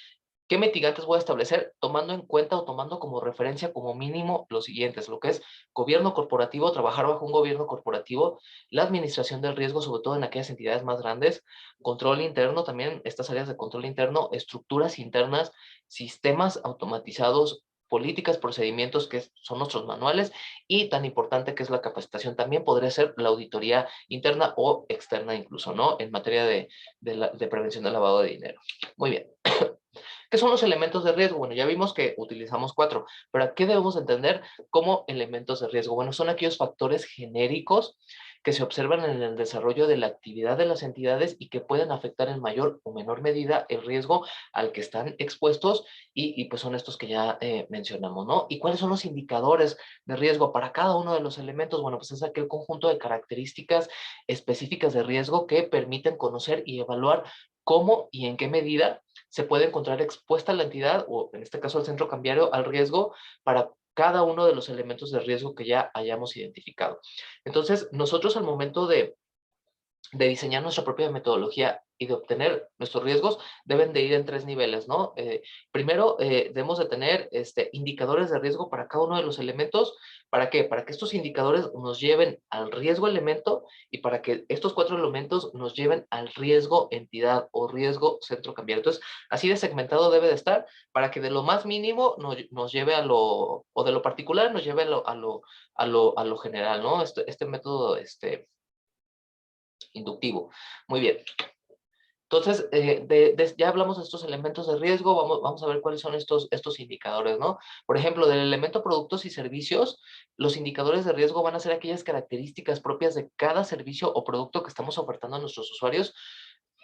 ¿qué mitigantes voy a establecer tomando en cuenta o tomando como referencia como mínimo los siguientes? Lo que es gobierno corporativo, trabajar bajo un gobierno corporativo, la administración del riesgo, sobre todo en aquellas entidades más grandes, control interno también, estas áreas de control interno, estructuras internas, sistemas automatizados, políticas, procedimientos que son nuestros manuales y tan importante que es la capacitación también podría ser la auditoría interna o externa incluso, ¿no? En materia de prevención del lavado de dinero. Muy bien. ¿Qué son los elementos de riesgo? Bueno, ya vimos que utilizamos 4, pero ¿qué debemos entender como elementos de riesgo? Bueno, son aquellos factores genéricos que se observan en el desarrollo de la actividad de las entidades y que pueden afectar en mayor o menor medida el riesgo al que están expuestos y pues son estos que ya mencionamos, ¿no? ¿Y cuáles son los indicadores de riesgo para cada uno de los elementos? Bueno, pues es aquel conjunto de características específicas de riesgo que permiten conocer y evaluar cómo y en qué medida se puede encontrar expuesta la entidad, o en este caso el centro cambiario, al riesgo para cada uno de los elementos de riesgo que ya hayamos identificado. Entonces, nosotros al momento de diseñar nuestra propia metodología y de obtener nuestros riesgos, deben de ir en 3 niveles, ¿no? Primero, debemos de tener indicadores de riesgo para cada uno de los elementos. ¿Para qué? Para que estos indicadores nos lleven al riesgo elemento y para que estos 4 elementos nos lleven al riesgo entidad o riesgo centro cambiario. Entonces, así de segmentado debe de estar para que de lo más mínimo nos lleve a lo, o de lo particular nos lleve a lo general, ¿no? Este método, inductivo. Muy bien. Entonces, ya hablamos de estos elementos de riesgo, vamos a ver cuáles son estos indicadores, ¿no? Por ejemplo, del elemento productos y servicios, los indicadores de riesgo van a ser aquellas características propias de cada servicio o producto que estamos ofertando a nuestros usuarios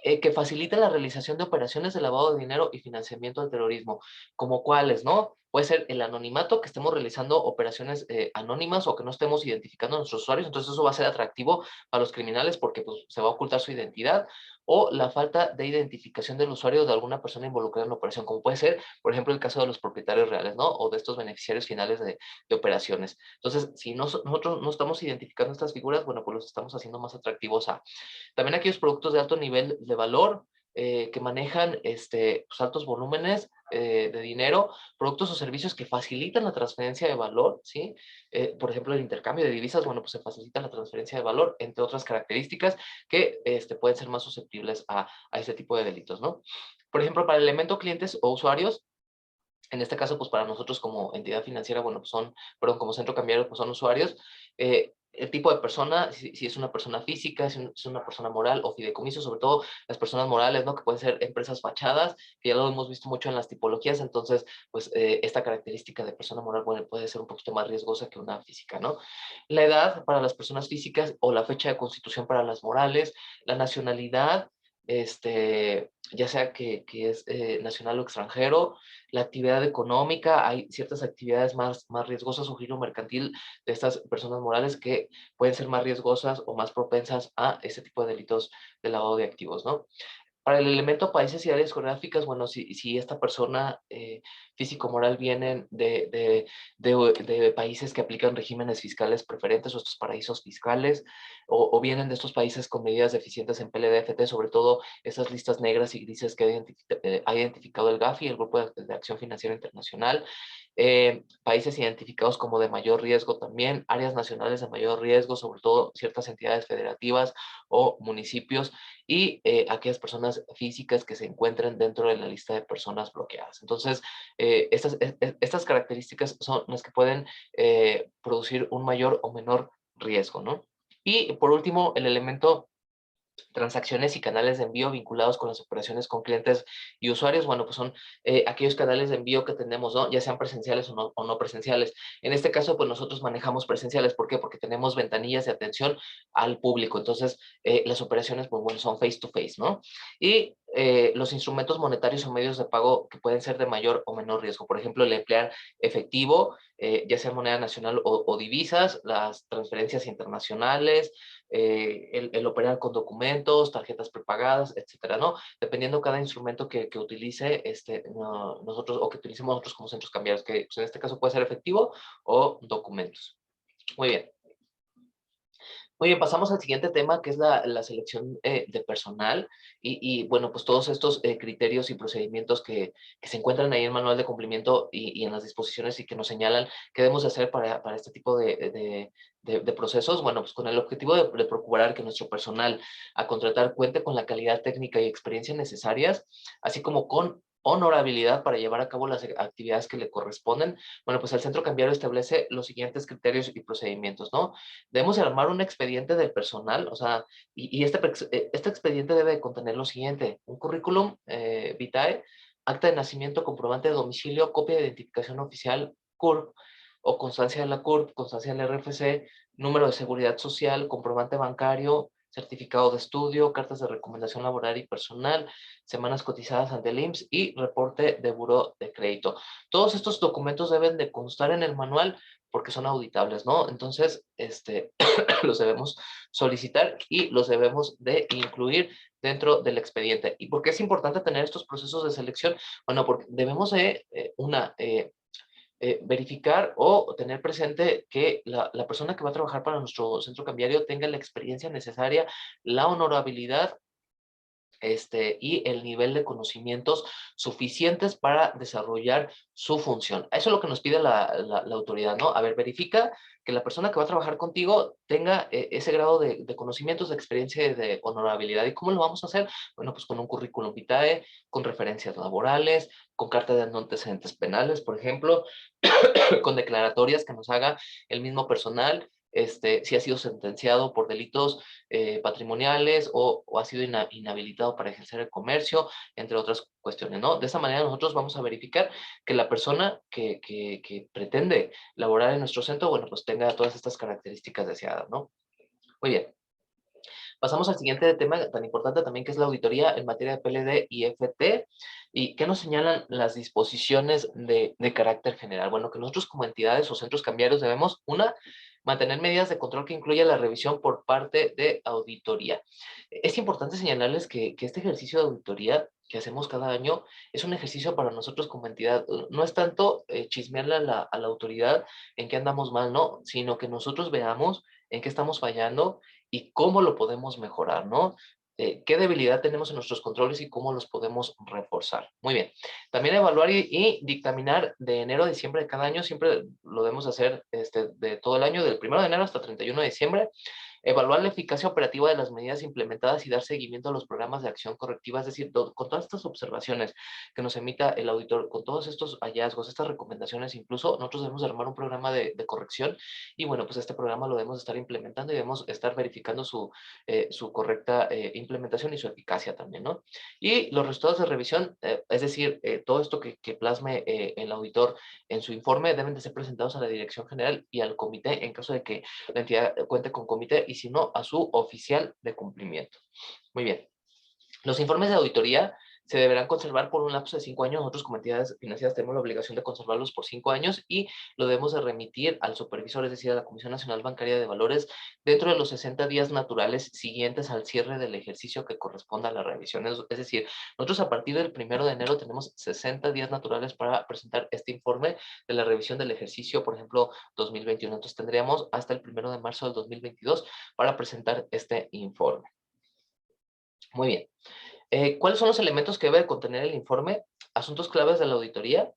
que faciliten la realización de operaciones de lavado de dinero y financiamiento del terrorismo, como cuáles, ¿no? Puede ser el anonimato, que estemos realizando operaciones anónimas o que no estemos identificando a nuestros usuarios, entonces eso va a ser atractivo para los criminales porque pues, se va a ocultar su identidad, o la falta de identificación del usuario de alguna persona involucrada en la operación, como puede ser, por ejemplo, el caso de los propietarios reales, ¿no? O de estos beneficiarios finales de operaciones. Entonces, si nosotros no estamos identificando estas figuras, bueno, pues los estamos haciendo más atractivos a también aquellos productos de alto nivel de valor que manejan pues, altos volúmenes de dinero, productos o servicios que facilitan la transferencia de valor, ¿sí? Por ejemplo, el intercambio de divisas, bueno, pues se facilita la transferencia de valor, entre otras características que pueden ser más susceptibles a este tipo de delitos, ¿no? Por ejemplo, para el elemento clientes o usuarios, en este caso, pues para nosotros como entidad financiera, bueno, pues perdón, como centro cambiario, pues son usuarios. El tipo de persona, si es una persona física, si es una persona moral o fideicomiso, sobre todo las personas morales, ¿no? Que pueden ser empresas fachadas, que ya lo hemos visto mucho en las tipologías, entonces, pues esta característica de persona moral, bueno, puede ser un poquito más riesgosa que una física, ¿no? La edad para las personas físicas o la fecha de constitución para las morales, la nacionalidad, ya sea que es nacional o extranjero, la actividad económica, hay ciertas actividades más riesgosas o giro mercantil de estas personas morales que pueden ser más riesgosas o más propensas a este tipo de delitos de lavado de activos, ¿no? Para el elemento países y áreas geográficas, bueno, si esta persona físico-moral vienen de países que aplican regímenes fiscales preferentes o estos paraísos fiscales, o vienen de estos países con medidas deficientes en PLDFT, sobre todo esas listas negras y grises que ha identificado el GAFI, el Grupo de Acción Financiera Internacional, países identificados como de mayor riesgo también, áreas nacionales de mayor riesgo, sobre todo ciertas entidades federativas o municipios, y aquellas personas físicas que se encuentren dentro de la lista de personas bloqueadas. Entonces, estas características son las que pueden producir un mayor o menor riesgo, ¿no? Y por último, el elemento transacciones y canales de envío vinculados con las operaciones con clientes y usuarios, bueno, pues son aquellos canales de envío que tenemos, ¿no? Ya sean presenciales o no presenciales. En este caso, pues nosotros manejamos presenciales. ¿Por qué? Porque tenemos ventanillas de atención al público. Entonces, las operaciones, pues bueno, son face to face, ¿no? Y los instrumentos monetarios o medios de pago que pueden ser de mayor o menor riesgo. Por ejemplo, el emplear efectivo, ya sea moneda nacional o divisas, las transferencias internacionales, el operar con documentos, tarjetas prepagadas, etcétera, ¿no? Dependiendo cada instrumento que utilice nosotros o que utilicemos nosotros como centros cambiarios, que pues, en este caso puede ser efectivo o documentos. Muy bien. Muy bien, pasamos al siguiente tema, que es la selección de personal bueno, pues todos estos criterios y procedimientos que se encuentran ahí en el manual de cumplimiento y en las disposiciones y que nos señalan qué debemos de hacer para este tipo de procesos. Bueno, pues con el objetivo de procurar que nuestro personal a contratar cuente con la calidad técnica y experiencia necesarias, así como con honorabilidad para llevar a cabo las actividades que le corresponden. Bueno, pues el centro cambiario establece los siguientes criterios y procedimientos, ¿no? Debemos armar un expediente del personal, o sea, este expediente debe contener lo siguiente: un currículum vitae, acta de nacimiento, comprobante de domicilio, copia de identificación oficial, CURP, o constancia de la CURP, constancia del RFC, número de seguridad social, comprobante bancario, certificado de estudio, cartas de recomendación laboral y personal, semanas cotizadas ante el IMSS y reporte de buró de crédito. Todos estos documentos deben de constar en el manual porque son auditables, ¿no? Entonces, los debemos solicitar y los debemos de incluir dentro del expediente. ¿Y por qué es importante tener estos procesos de selección? Bueno, porque debemos de, verificar o tener presente que la persona que va a trabajar para nuestro centro cambiario tenga la experiencia necesaria, la honorabilidad y el nivel de conocimientos suficientes para desarrollar su función. Eso es lo que nos pide la autoridad, ¿no? A ver, verifica que la persona que va a trabajar contigo tenga ese grado de conocimientos, de experiencia y de honorabilidad. ¿Y cómo lo vamos a hacer? Bueno, pues con un currículum vitae, con referencias laborales, con carta de no antecedentes penales, por ejemplo, con declaratorias que nos haga el mismo personal, si ha sido sentenciado por delitos patrimoniales o ha sido inhabilitado para ejercer el comercio, entre otras cuestiones, ¿no? De esa manera nosotros vamos a verificar que la persona que pretende laborar en nuestro centro, bueno, pues tenga todas estas características deseadas, ¿no? Muy bien. Pasamos al siguiente tema tan importante también, que es la auditoría en materia de PLD y FT. ¿Y qué nos señalan las disposiciones de carácter general? Bueno, que nosotros como entidades o centros cambiarios debemos, una, mantener medidas de control que incluya la revisión por parte de auditoría. Es importante señalarles que este ejercicio de auditoría que hacemos cada año es un ejercicio para nosotros como entidad. No es tanto chismearle a la autoridad en qué andamos mal, no, sino que nosotros veamos en qué estamos fallando y cómo lo podemos mejorar, ¿no? ¿Qué debilidad tenemos en nuestros controles y cómo los podemos reforzar? Muy bien. También evaluar y dictaminar de enero a diciembre de cada año, siempre lo debemos hacer de todo el año, del 1 de enero hasta 31 de diciembre. Evaluar la eficacia operativa de las medidas implementadas y dar seguimiento a los programas de acción correctiva, es decir, con todas estas observaciones que nos emita el auditor, con todos estos hallazgos, estas recomendaciones, incluso nosotros debemos armar un programa de corrección y bueno, pues este programa lo debemos estar implementando y debemos estar verificando su correcta implementación y su eficacia también, ¿no? Y los resultados de revisión, es decir, todo esto que plasme el auditor en su informe deben de ser presentados a la Dirección General y al comité en caso de que la entidad cuente con comité y si no, a su oficial de cumplimiento. Muy bien. Los informes de auditoría se deberán conservar por un lapso de 5 años. Nosotros como entidades financieras tenemos la obligación de conservarlos por 5 años y lo debemos de remitir al supervisor, es decir, a la Comisión Nacional Bancaria de Valores, dentro de los 60 días naturales siguientes al cierre del ejercicio que corresponda a la revisión. Es decir, nosotros a partir del 1 de enero tenemos 60 días naturales para presentar este informe de la revisión del ejercicio, por ejemplo, 2021. Entonces tendríamos hasta el 1 de marzo del 2022 para presentar este informe. Muy bien. ¿Cuáles son los elementos que debe contener el informe? Asuntos claves de la auditoría,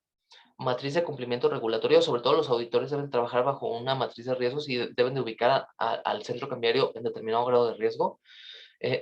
matriz de cumplimiento regulatorio. Sobre todo los auditores deben trabajar bajo una matriz de riesgos y deben de ubicar al centro cambiario en determinado grado de riesgo.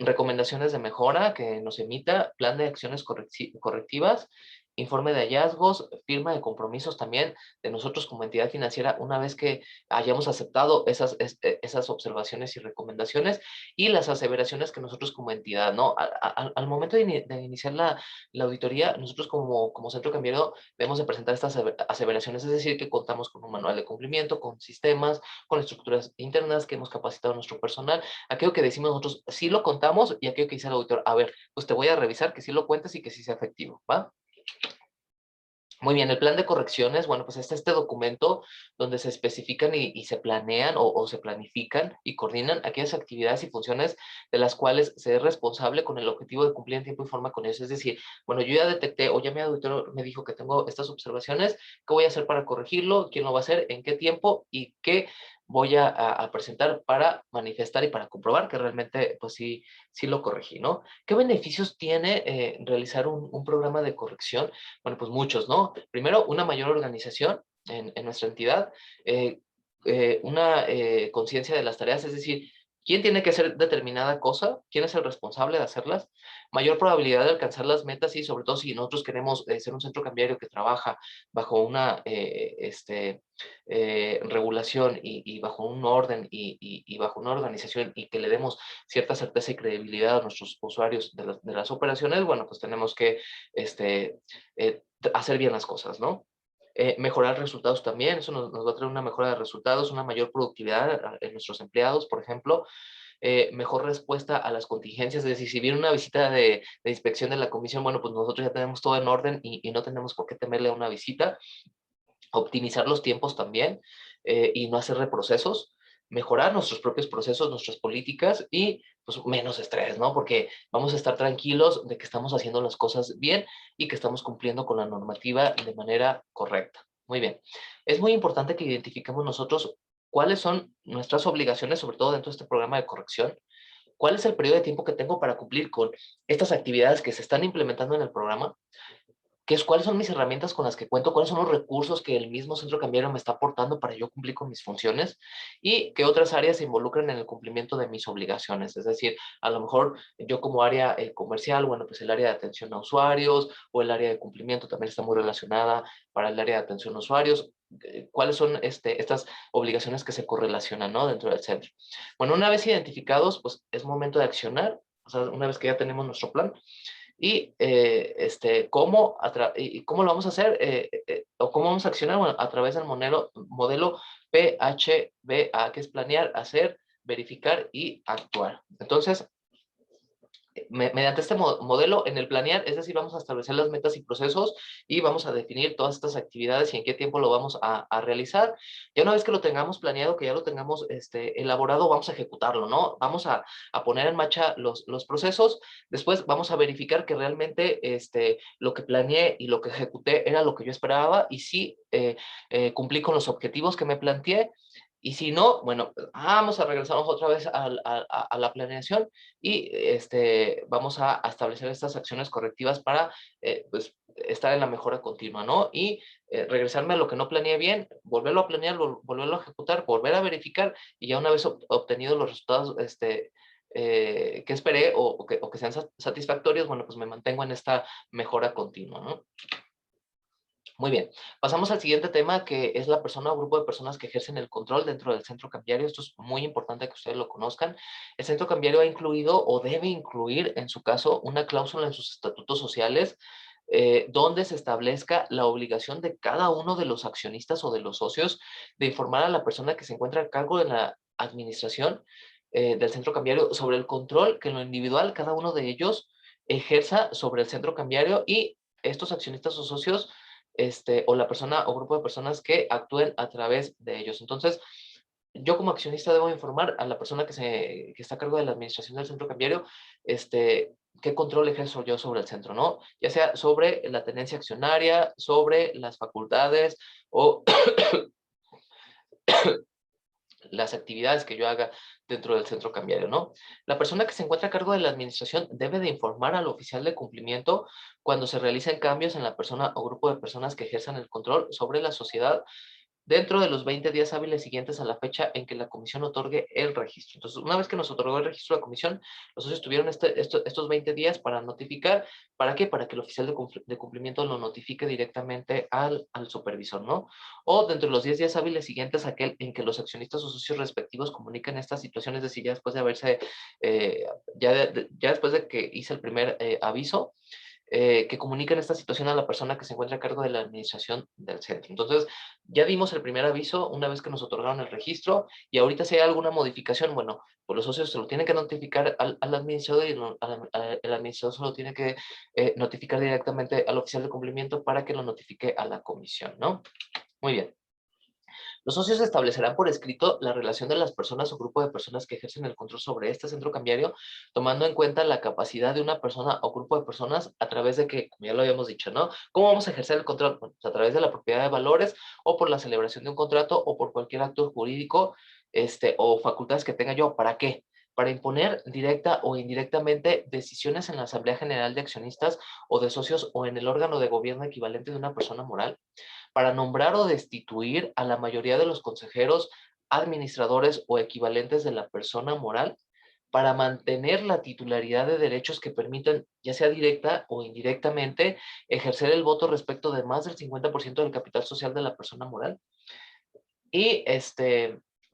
Recomendaciones de mejora que nos emita, plan de acciones correctivas, informe de hallazgos, firma de compromisos también de nosotros como entidad financiera una vez que hayamos aceptado esas observaciones y recomendaciones, y las aseveraciones que nosotros como entidad, ¿no? Al momento de iniciar la auditoría, nosotros como centro cambiario debemos de presentar estas aseveraciones, es decir, que contamos con un manual de cumplimiento, con sistemas, con estructuras internas, que hemos capacitado a nuestro personal. Aquello que decimos nosotros sí lo contamos, y aquello que dice el auditor, a ver, pues te voy a revisar que sí lo cuentes y que sí sea efectivo, ¿va? Muy bien, el plan de correcciones, bueno, pues está este documento donde se especifican y se planean o se planifican y coordinan aquellas actividades y funciones de las cuales se es responsable con el objetivo de cumplir en tiempo y forma con eso. Es decir, bueno, yo ya detecté o ya mi auditor me dijo que tengo estas observaciones, ¿qué voy a hacer para corregirlo? ¿Quién lo va a hacer? ¿En qué tiempo? ¿Y qué voy a presentar para manifestar y para comprobar que realmente, pues sí lo corregí, ¿no? ¿Qué beneficios tiene realizar un programa de corrección? Bueno, pues muchos, ¿no? Primero, una mayor organización en nuestra entidad, una conciencia de las tareas, es decir, quién tiene que hacer determinada cosa, quién es el responsable de hacerlas, mayor probabilidad de alcanzar las metas, y sobre todo si nosotros queremos ser un centro cambiario que trabaja bajo una regulación y bajo un orden y bajo una organización, y que le demos cierta certeza y credibilidad a nuestros usuarios de las operaciones, bueno, pues tenemos que hacer bien las cosas, ¿no? Mejorar resultados también, eso nos va a traer una mejora de resultados, una mayor productividad en nuestros empleados, por ejemplo, mejor respuesta a las contingencias. Es decir, si viene una visita de inspección de la comisión, bueno, pues nosotros ya tenemos todo en orden y no tenemos por qué temerle a una visita. Optimizar los tiempos también, y no hacer reprocesos, mejorar nuestros propios procesos, nuestras políticas, y pues menos estrés, ¿no? Porque vamos a estar tranquilos de que estamos haciendo las cosas bien y que estamos cumpliendo con la normativa de manera correcta. Muy bien. Es muy importante que identifiquemos nosotros cuáles son nuestras obligaciones, sobre todo dentro de este programa de corrección. ¿Cuál es el periodo de tiempo que tengo para cumplir con estas actividades que se están implementando en el programa? ¿Cuáles son mis herramientas con las que cuento? ¿Cuáles son los recursos que el mismo centro cambiario me está aportando para yo cumplir con mis funciones? ¿Y qué otras áreas se involucran en el cumplimiento de mis obligaciones? Es decir, a lo mejor yo como área comercial, bueno, pues el área de atención a usuarios o el área de cumplimiento también está muy relacionada para el área de atención a usuarios. ¿Cuáles son estas obligaciones que se correlacionan, ¿no?, dentro del centro? Bueno, una vez identificados, pues es momento de accionar. O sea, una vez que ya tenemos nuestro plan, y cómo lo vamos a hacer, o cómo vamos a accionar. Bueno, a través del modelo PHBA, que es planear, hacer, verificar y actuar. Entonces, mediante este modelo en el planear, es decir, vamos a establecer las metas y procesos y vamos a definir todas estas actividades y en qué tiempo lo vamos a realizar. Ya una vez que lo tengamos planeado, que ya lo tengamos elaborado, vamos a ejecutarlo, ¿no? Vamos a poner en marcha los procesos. Después vamos a verificar que realmente lo que planeé y lo que ejecuté era lo que yo esperaba, y sí cumplí con los objetivos que me planteé. Y si no, bueno, vamos a regresarnos otra vez a la planeación, y vamos a establecer estas acciones correctivas para pues, estar en la mejora continua, ¿no? Y regresarme a lo que no planeé bien, volverlo a planear, volverlo a ejecutar, volver a verificar, y ya una vez obtenido los resultados que esperé, o que sean satisfactorios, bueno, pues me mantengo en esta mejora continua, ¿no? Muy bien, pasamos al siguiente tema, que es la persona o grupo de personas que ejercen el control dentro del centro cambiario. Esto es muy importante que ustedes lo conozcan. El centro cambiario ha incluido o debe incluir, en su caso, una cláusula en sus estatutos sociales, donde se establezca la obligación de cada uno de los accionistas o de los socios de informar a la persona que se encuentra a cargo de la administración del centro cambiario sobre el control que en lo individual cada uno de ellos ejerza sobre el centro cambiario y estos accionistas o socios, o la persona o grupo de personas que actúen a través de ellos. Entonces, yo como accionista debo informar a la persona que está a cargo de la administración del centro cambiario, qué control ejerzo yo sobre el centro, ¿no? Ya sea sobre la tenencia accionaria, sobre las facultades o las actividades que yo haga dentro del centro cambiario, ¿no? La persona que se encuentra a cargo de la administración debe de informar al oficial de cumplimiento cuando se realicen cambios en la persona o grupo de personas que ejerzan el control sobre la sociedad dentro de los 20 días hábiles siguientes a la fecha en que la comisión otorgue el registro. Entonces, una vez que nos otorgó el registro de la comisión, los socios tuvieron estos 20 días para notificar. ¿Para qué? Para que el oficial de cumplimiento lo notifique directamente al supervisor, ¿no? O dentro de los 10 días hábiles siguientes a aquel en que los accionistas o socios respectivos comuniquen estas situaciones, es decir, ya después de haberse, ya después de que hice el primer aviso, que comuniquen esta situación a la persona que se encuentra a cargo de la administración del centro. Entonces, ya dimos el primer aviso una vez que nos otorgaron el registro y ahorita si hay alguna modificación, bueno, pues los socios se lo tienen que notificar al administrador y el administrador se lo tiene que notificar directamente al oficial de cumplimiento para que lo notifique a la comisión, ¿no? Muy bien. Los socios establecerán por escrito la relación de las personas o grupo de personas que ejercen el control sobre este centro cambiario, tomando en cuenta la capacidad de una persona o grupo de personas a través de que, como ya lo habíamos dicho, ¿no? ¿Cómo vamos a ejercer el control? Bueno, pues a través de la propiedad de valores o por la celebración de un contrato o por cualquier acto jurídico o facultades que tenga yo. ¿Para qué? Para imponer directa o indirectamente decisiones en la Asamblea General de Accionistas o de Socios o en el órgano de gobierno equivalente de una persona moral, para nombrar o destituir a la mayoría de los consejeros, administradores o equivalentes de la persona moral, para mantener la titularidad de derechos que permitan, ya sea directa o indirectamente, ejercer el voto respecto de más del 50% del capital social de la persona moral, y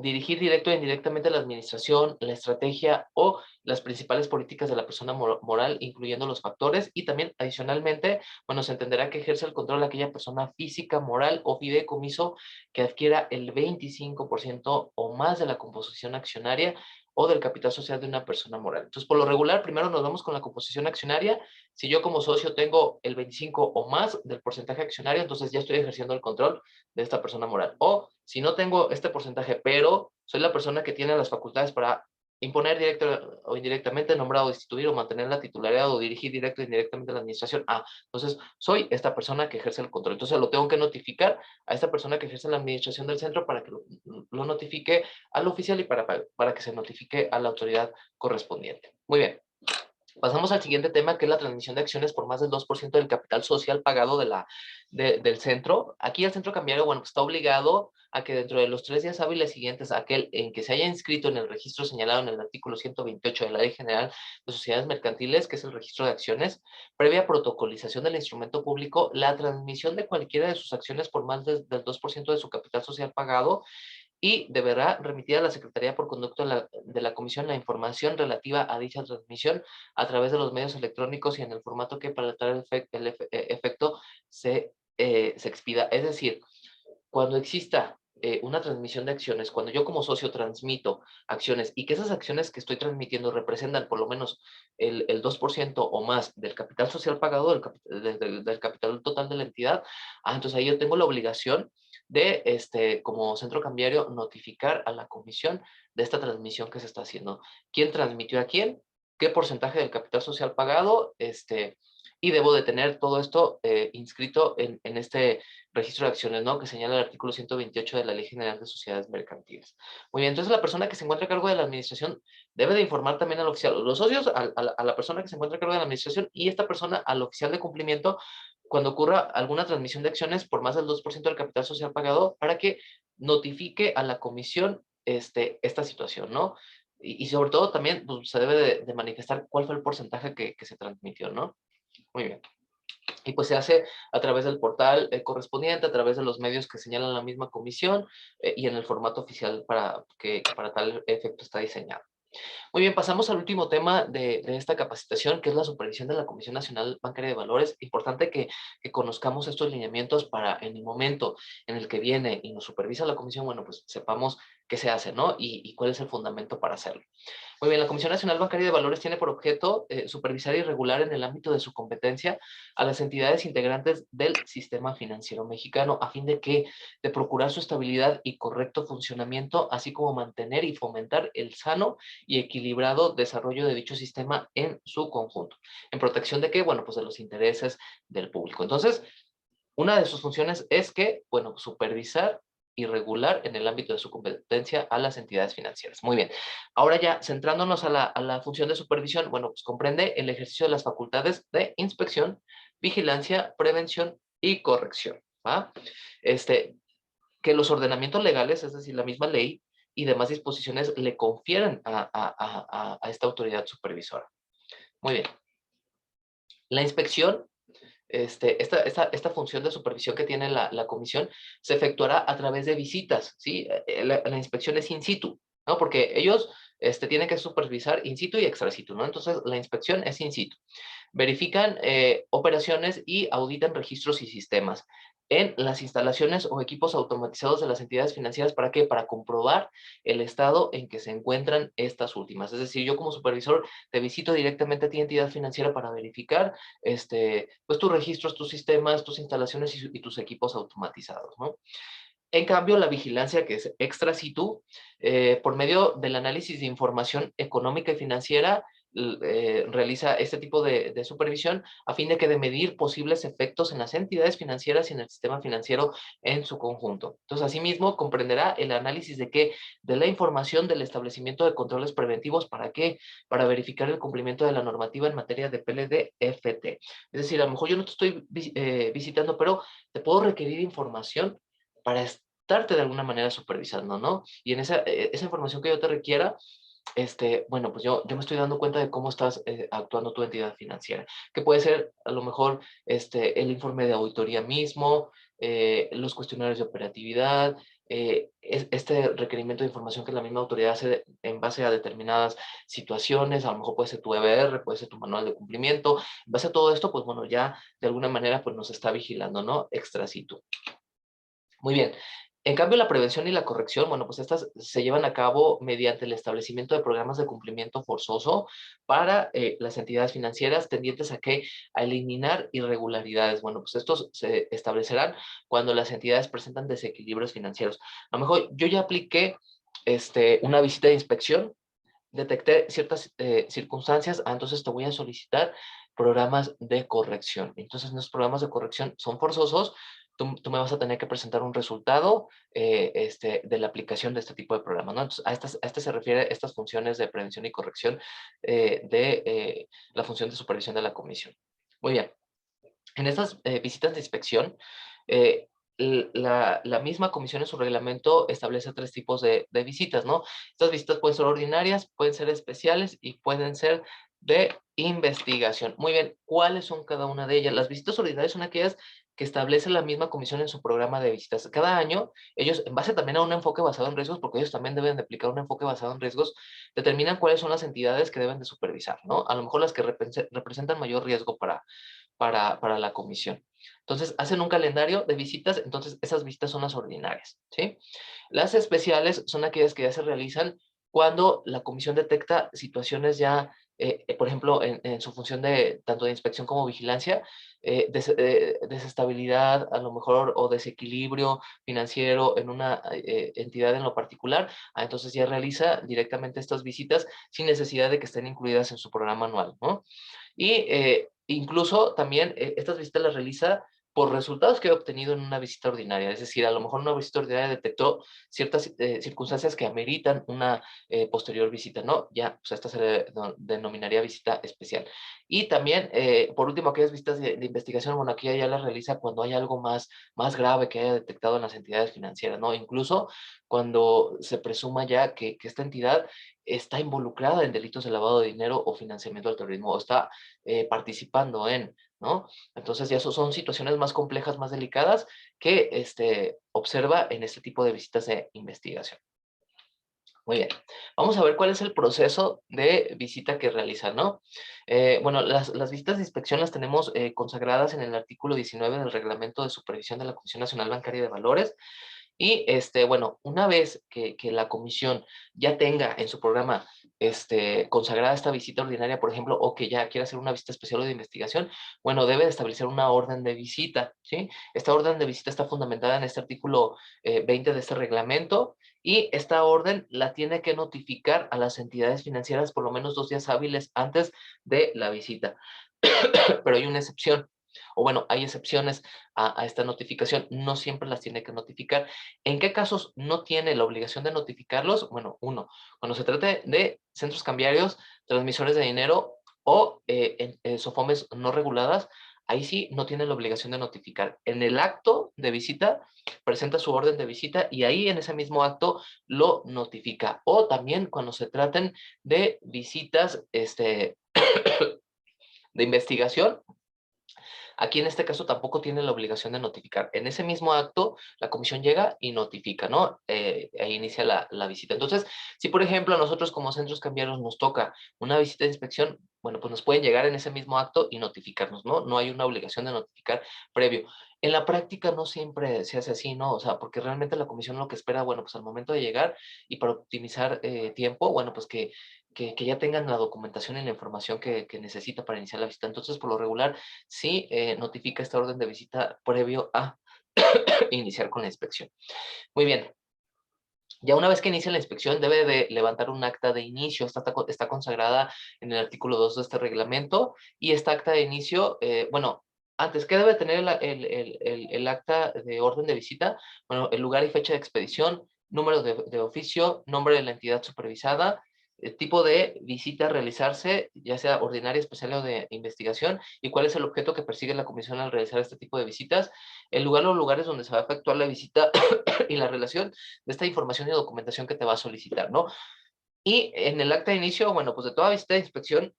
dirigir directo e indirectamente la administración, la estrategia o las principales políticas de la persona moral, incluyendo los factores, y también adicionalmente, bueno, se entenderá que ejerce el control de aquella persona física, moral o fideicomiso que adquiera el 25% o más de la composición accionaria o del capital social de una persona moral. Entonces, por lo regular, primero nos vamos con la composición accionaria. Si yo como socio tengo el 25 o más del porcentaje accionario, entonces ya estoy ejerciendo el control de esta persona moral. O si no tengo este porcentaje, pero soy la persona que tiene las facultades para imponer directo o indirectamente, nombrar o destituir o mantener la titularidad o dirigir directo o indirectamente la administración. Entonces soy esta persona que ejerce el control. Entonces lo tengo que notificar a esta persona que ejerce la administración del centro para que lo notifique al oficial y para que se notifique a la autoridad correspondiente. Muy bien. Pasamos al siguiente tema, que es la transmisión de acciones por más del 2% del capital social pagado del centro. Aquí el centro cambiario, bueno, pues está obligado a que dentro de los 3 días hábiles siguientes a aquel en que se haya inscrito en el registro señalado en el artículo 128 de la Ley General de Sociedades Mercantiles, que es el registro de acciones, previa protocolización del instrumento público, la transmisión de cualquiera de sus acciones por más del 2% de su capital social pagado, y deberá remitir a la Secretaría por conducto de la Comisión la información relativa a dicha transmisión a través de los medios electrónicos y en el formato que para tal efecto se expida. Es decir, cuando exista una transmisión de acciones, cuando yo como socio transmito acciones y que esas acciones que estoy transmitiendo representan por lo menos el 2% o más del capital social pagado, del capital total de la entidad, entonces ahí yo tengo la obligación de, como centro cambiario, notificar a la comisión de esta transmisión que se está haciendo. ¿Quién transmitió a quién? ¿Qué porcentaje del capital social pagado? Y debo de tener todo esto inscrito en este registro de acciones, ¿no? Que señala el artículo 128 de la Ley General de Sociedades Mercantiles. Muy bien, entonces la persona que se encuentra a cargo de la administración debe de informar también al oficial, los socios a la persona que se encuentra a cargo de la administración y esta persona al oficial de cumplimiento cuando ocurra alguna transmisión de acciones por más del 2% del capital social pagado para que notifique a la comisión esta situación, ¿no? Y sobre todo también pues, se debe de manifestar cuál fue el porcentaje que se transmitió, ¿no? Muy bien. Y pues se hace a través del portal correspondiente, a través de los medios que señalan la misma comisión y en el formato oficial que para tal efecto está diseñado. Muy bien, pasamos al último tema de esta capacitación, que es la supervisión de la Comisión Nacional Bancaria de Valores. Importante que conozcamos estos lineamientos para en el momento en el que viene y nos supervisa la comisión, bueno, pues sepamos qué se hace, ¿no? Y cuál es el fundamento para hacerlo. Muy bien, la Comisión Nacional Bancaria de Valores tiene por objeto supervisar y regular en el ámbito de su competencia a las entidades integrantes del sistema financiero mexicano, a fin de que, de procurar su estabilidad y correcto funcionamiento, así como mantener y fomentar el sano y equilibrado desarrollo de dicho sistema en su conjunto. ¿En protección de qué? Bueno, pues de los intereses del público. Entonces, una de sus funciones es que, bueno, supervisar y regular en el ámbito de su competencia a las entidades financieras. Muy bien. Ahora ya, centrándonos a la función de supervisión, bueno, pues comprende el ejercicio de las facultades de inspección, vigilancia, prevención y corrección. ¿Va? Que los ordenamientos legales, es decir, la misma ley y demás disposiciones le confieren a esta autoridad supervisora. Muy bien. La inspección, esta función de supervisión que tiene la comisión se efectuará a través de visitas, ¿sí? La inspección es in situ, ¿no? Porque ellos tienen que supervisar in situ y extra situ, ¿no? Entonces, la inspección es in situ. Verifican operaciones y auditan registros y sistemas en las instalaciones o equipos automatizados de las entidades financieras. ¿Para qué? Para comprobar el estado en que se encuentran estas últimas. Es decir, yo como supervisor te visito directamente a ti, entidad financiera, para verificar pues tus registros, tus sistemas, tus instalaciones y tus equipos automatizados, ¿no? En cambio, la vigilancia, que es extra situ, por medio del análisis de información económica y financiera, realiza este tipo de supervisión a fin de medir posibles efectos en las entidades financieras y en el sistema financiero en su conjunto. Entonces, asimismo, comprenderá el análisis de qué, de la información del establecimiento de controles preventivos. ¿Para qué? Para verificar el cumplimiento de la normativa en materia de PLD-FT. Es decir, a lo mejor yo no te estoy visitando, pero te puedo requerir información para estarte de alguna manera supervisando, ¿no? Y en esa información que yo te requiera, bueno, pues yo me estoy dando cuenta de cómo estás actuando tu entidad financiera, que puede ser a lo mejor el informe de auditoría mismo, los cuestionarios de operatividad, este requerimiento de información que la misma autoridad hace en base a determinadas situaciones. A lo mejor puede ser tu EBR, puede ser tu manual de cumplimiento. En base a todo esto, pues bueno, ya de alguna manera pues nos está vigilando, ¿no? Extra situ. Muy bien. En cambio, la prevención y la corrección, bueno, pues estas se llevan a cabo mediante el establecimiento de programas de cumplimiento forzoso para las entidades financieras tendientes a eliminar irregularidades. Bueno, pues estos se establecerán cuando las entidades presentan desequilibrios financieros. A lo mejor yo ya apliqué una visita de inspección, detecté ciertas circunstancias, entonces te voy a solicitar programas de corrección. Entonces, los programas de corrección son forzosos. Tú me vas a tener que presentar un resultado de la aplicación de este tipo de programas, ¿no? Entonces, a este se refiere estas funciones de prevención y corrección de la función de supervisión de la comisión. Muy bien. En estas visitas de inspección, eh, la misma comisión en su reglamento establece tres tipos de visitas, ¿no? Estas visitas pueden ser ordinarias, pueden ser especiales y pueden ser de investigación. Muy bien, ¿cuáles son cada una de ellas? Las visitas ordinarias son aquellas que establece la misma comisión en su programa de visitas. Cada año, ellos, en base también a un enfoque basado en riesgos, porque ellos también deben de aplicar un enfoque basado en riesgos, determinan cuáles son las entidades que deben de supervisar, ¿no? A lo mejor las que representan mayor riesgo para la comisión. Entonces, hacen un calendario de visitas, entonces esas visitas son las ordinarias, ¿sí? Las especiales son aquellas que ya se realizan cuando la comisión detecta situaciones ya, por ejemplo, en su función de tanto de inspección como vigilancia, desestabilidad a lo mejor o desequilibrio financiero en una entidad en lo particular. Entonces ya realiza directamente estas visitas sin necesidad de que estén incluidas en su programa anual, ¿no? Y incluso también estas visitas las realiza por resultados que he obtenido en una visita ordinaria. Es decir, a lo mejor una visita ordinaria detectó ciertas circunstancias que ameritan una posterior visita, ¿no? Ya, pues esta se denominaría visita especial. Y también, por último, aquellas visitas de investigación, bueno, aquí ya las realiza cuando hay algo más grave que haya detectado en las entidades financieras, ¿no? Incluso cuando se presuma ya que esta entidad está involucrada en delitos de lavado de dinero o financiamiento del terrorismo, o está participando en, ¿no? Entonces ya eso son situaciones más complejas, más delicadas que observa en este tipo de visitas de investigación. Muy bien, vamos a ver cuál es el proceso de visita que realizan, ¿no? Bueno, las visitas de inspección las tenemos consagradas en el artículo 19 del Reglamento de Supervisión de la Comisión Nacional Bancaria de Valores, Y bueno, una vez que la comisión ya tenga en su programa consagrada esta visita ordinaria, por ejemplo, o que ya quiera hacer una visita especial o de investigación, bueno, debe de establecer una orden de visita, ¿sí? Esta orden de visita está fundamentada en este artículo 20 de este reglamento, y esta orden la tiene que notificar a las entidades financieras por lo menos 2 días hábiles antes de la visita. Pero hay una excepción, o bueno, hay excepciones a esta notificación, no siempre las tiene que notificar. ¿En qué casos no tiene la obligación de notificarlos? Bueno, uno, cuando se trate de centros cambiarios, transmisores de dinero o SOFOMES no reguladas, ahí sí no tiene la obligación de notificar. En el acto de visita, presenta su orden de visita y ahí en ese mismo acto lo notifica. O también cuando se traten de visitas de investigación, aquí en este caso tampoco tiene la obligación de notificar. En ese mismo acto, la comisión llega y notifica, ¿no? E inicia la visita. Entonces, si por ejemplo a nosotros como centros cambiarios nos toca una visita de inspección, bueno, pues nos pueden llegar en ese mismo acto y notificarnos, ¿no? No hay una obligación de notificar previo. En la práctica no siempre se hace así, ¿no? O sea, porque realmente la comisión lo que espera, bueno, pues al momento de llegar y para optimizar tiempo, bueno, pues que ya tengan la documentación y la información que necesita para iniciar la visita. Entonces, por lo regular, sí notifica esta orden de visita previo a iniciar con la inspección. Muy bien. Ya una vez que inicia la inspección, debe de levantar un acta de inicio. Está consagrada en el artículo 2 de este reglamento. Y esta acta de inicio, bueno, antes, ¿qué debe tener el acta de orden de visita? Bueno, el lugar y fecha de expedición, número de oficio, nombre de la entidad supervisada, el tipo de visita a realizarse, ya sea ordinaria, especial o de investigación, y cuál es el objeto que persigue la comisión al realizar este tipo de visitas, el lugar o lugares donde se va a efectuar la visita y la relación de esta información y documentación que te va a solicitar, ¿no? Y en el acta de inicio, bueno, pues de toda visita de inspección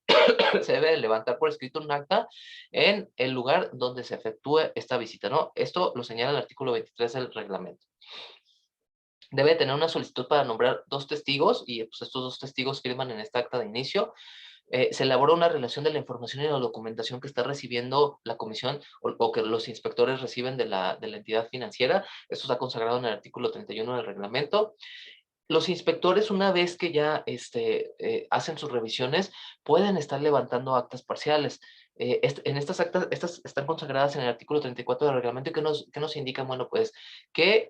se debe levantar por escrito un acta en el lugar donde se efectúe esta visita, ¿no? Esto lo señala el artículo 23 del reglamento. Debe tener una solicitud para nombrar 2 testigos y pues estos 2 testigos firman en esta acta de inicio. Se elabora una relación de la información y la documentación que está recibiendo la comisión o que los inspectores reciben de la entidad financiera. Esto está consagrado en el artículo 31 del reglamento. Los inspectores, una vez que ya hacen sus revisiones, pueden estar levantando actas parciales. En estas actas, estas están consagradas en el artículo 34 del reglamento, que nos indican, bueno, pues, que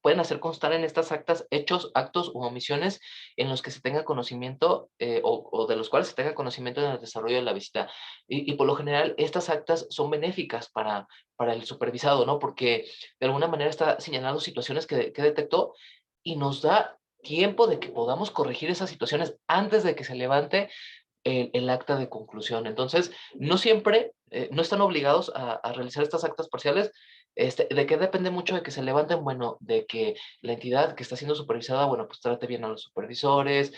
pueden hacer constar en estas actas hechos, actos u omisiones en los que se tenga conocimiento o de los cuales se tenga conocimiento en el desarrollo de la visita. Y por lo general, estas actas son benéficas para el supervisado, ¿no? Porque de alguna manera está señalando situaciones que detectó y nos da tiempo de que podamos corregir esas situaciones antes de que se levante el acta de conclusión. Entonces, no siempre, no están obligados a realizar estas actas parciales. ¿De qué depende mucho de que se levanten? Bueno, de que la entidad que está siendo supervisada, bueno, pues trate bien a los supervisores,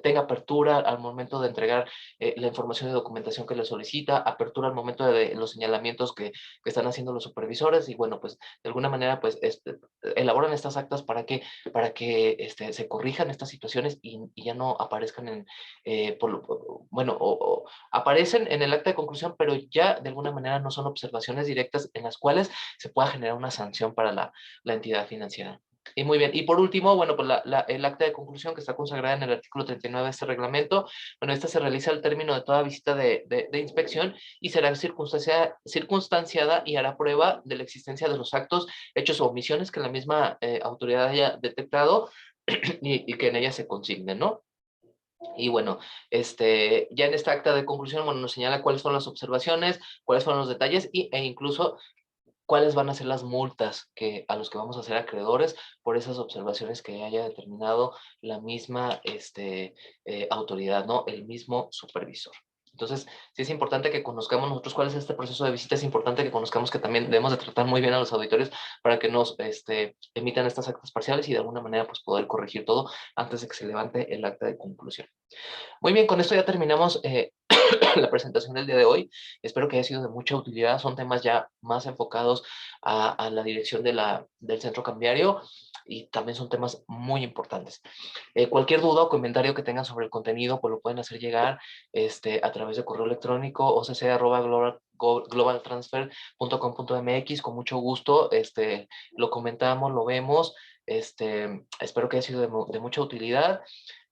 tenga apertura al momento de entregar la información y documentación que le solicita, apertura al momento de los señalamientos que están haciendo los supervisores y bueno, pues de alguna manera, pues elaboran estas actas para que se corrijan estas situaciones y ya no aparezcan bueno, o aparecen en el acta de conclusión, pero ya de alguna manera no son observaciones directas en las cuales se pueda generar una sanción para la entidad financiera. Y muy bien. Y por último, bueno, pues el acta de conclusión que está consagrada en el artículo 39 de este reglamento, bueno, esta se realiza al término de toda visita de inspección y será circunstanciada y hará prueba de la existencia de los actos, hechos o omisiones que la misma autoridad haya detectado y que en ella se consignen, ¿no? Y bueno, ya en esta acta de conclusión, bueno, nos señala cuáles son las observaciones, cuáles son los detalles e incluso cuáles van a ser las multas a los que vamos a ser acreedores por esas observaciones que haya determinado la misma autoridad, ¿no? El mismo supervisor. Entonces, sí es importante que conozcamos nosotros cuál es este proceso de visita, es importante que conozcamos que también debemos de tratar muy bien a los auditores para que nos emitan estas actas parciales y de alguna manera pues poder corregir todo antes de que se levante el acta de conclusión. Muy bien, con esto ya terminamos la presentación del día de hoy. Espero que haya sido de mucha utilidad. Son temas ya más enfocados a la dirección del centro cambiario. y también son temas muy importantes. Cualquier duda o comentario que tengan sobre el contenido, pues lo pueden hacer llegar a través de correo electrónico occ@globaltransfer.com.mx. Con mucho gusto lo comentamos, lo vemos. Espero que haya sido de mucha utilidad.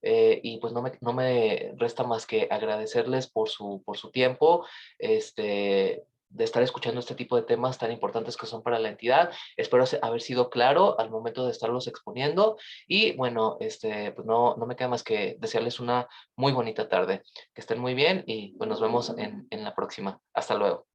Y pues no me resta más que agradecerles por su tiempo, de estar escuchando este tipo de temas tan importantes que son para la entidad. Espero haber sido claro al momento de estarlos exponiendo. Y bueno, pues no me queda más que desearles una muy bonita tarde. Que estén muy bien y pues nos vemos en la próxima. Hasta luego.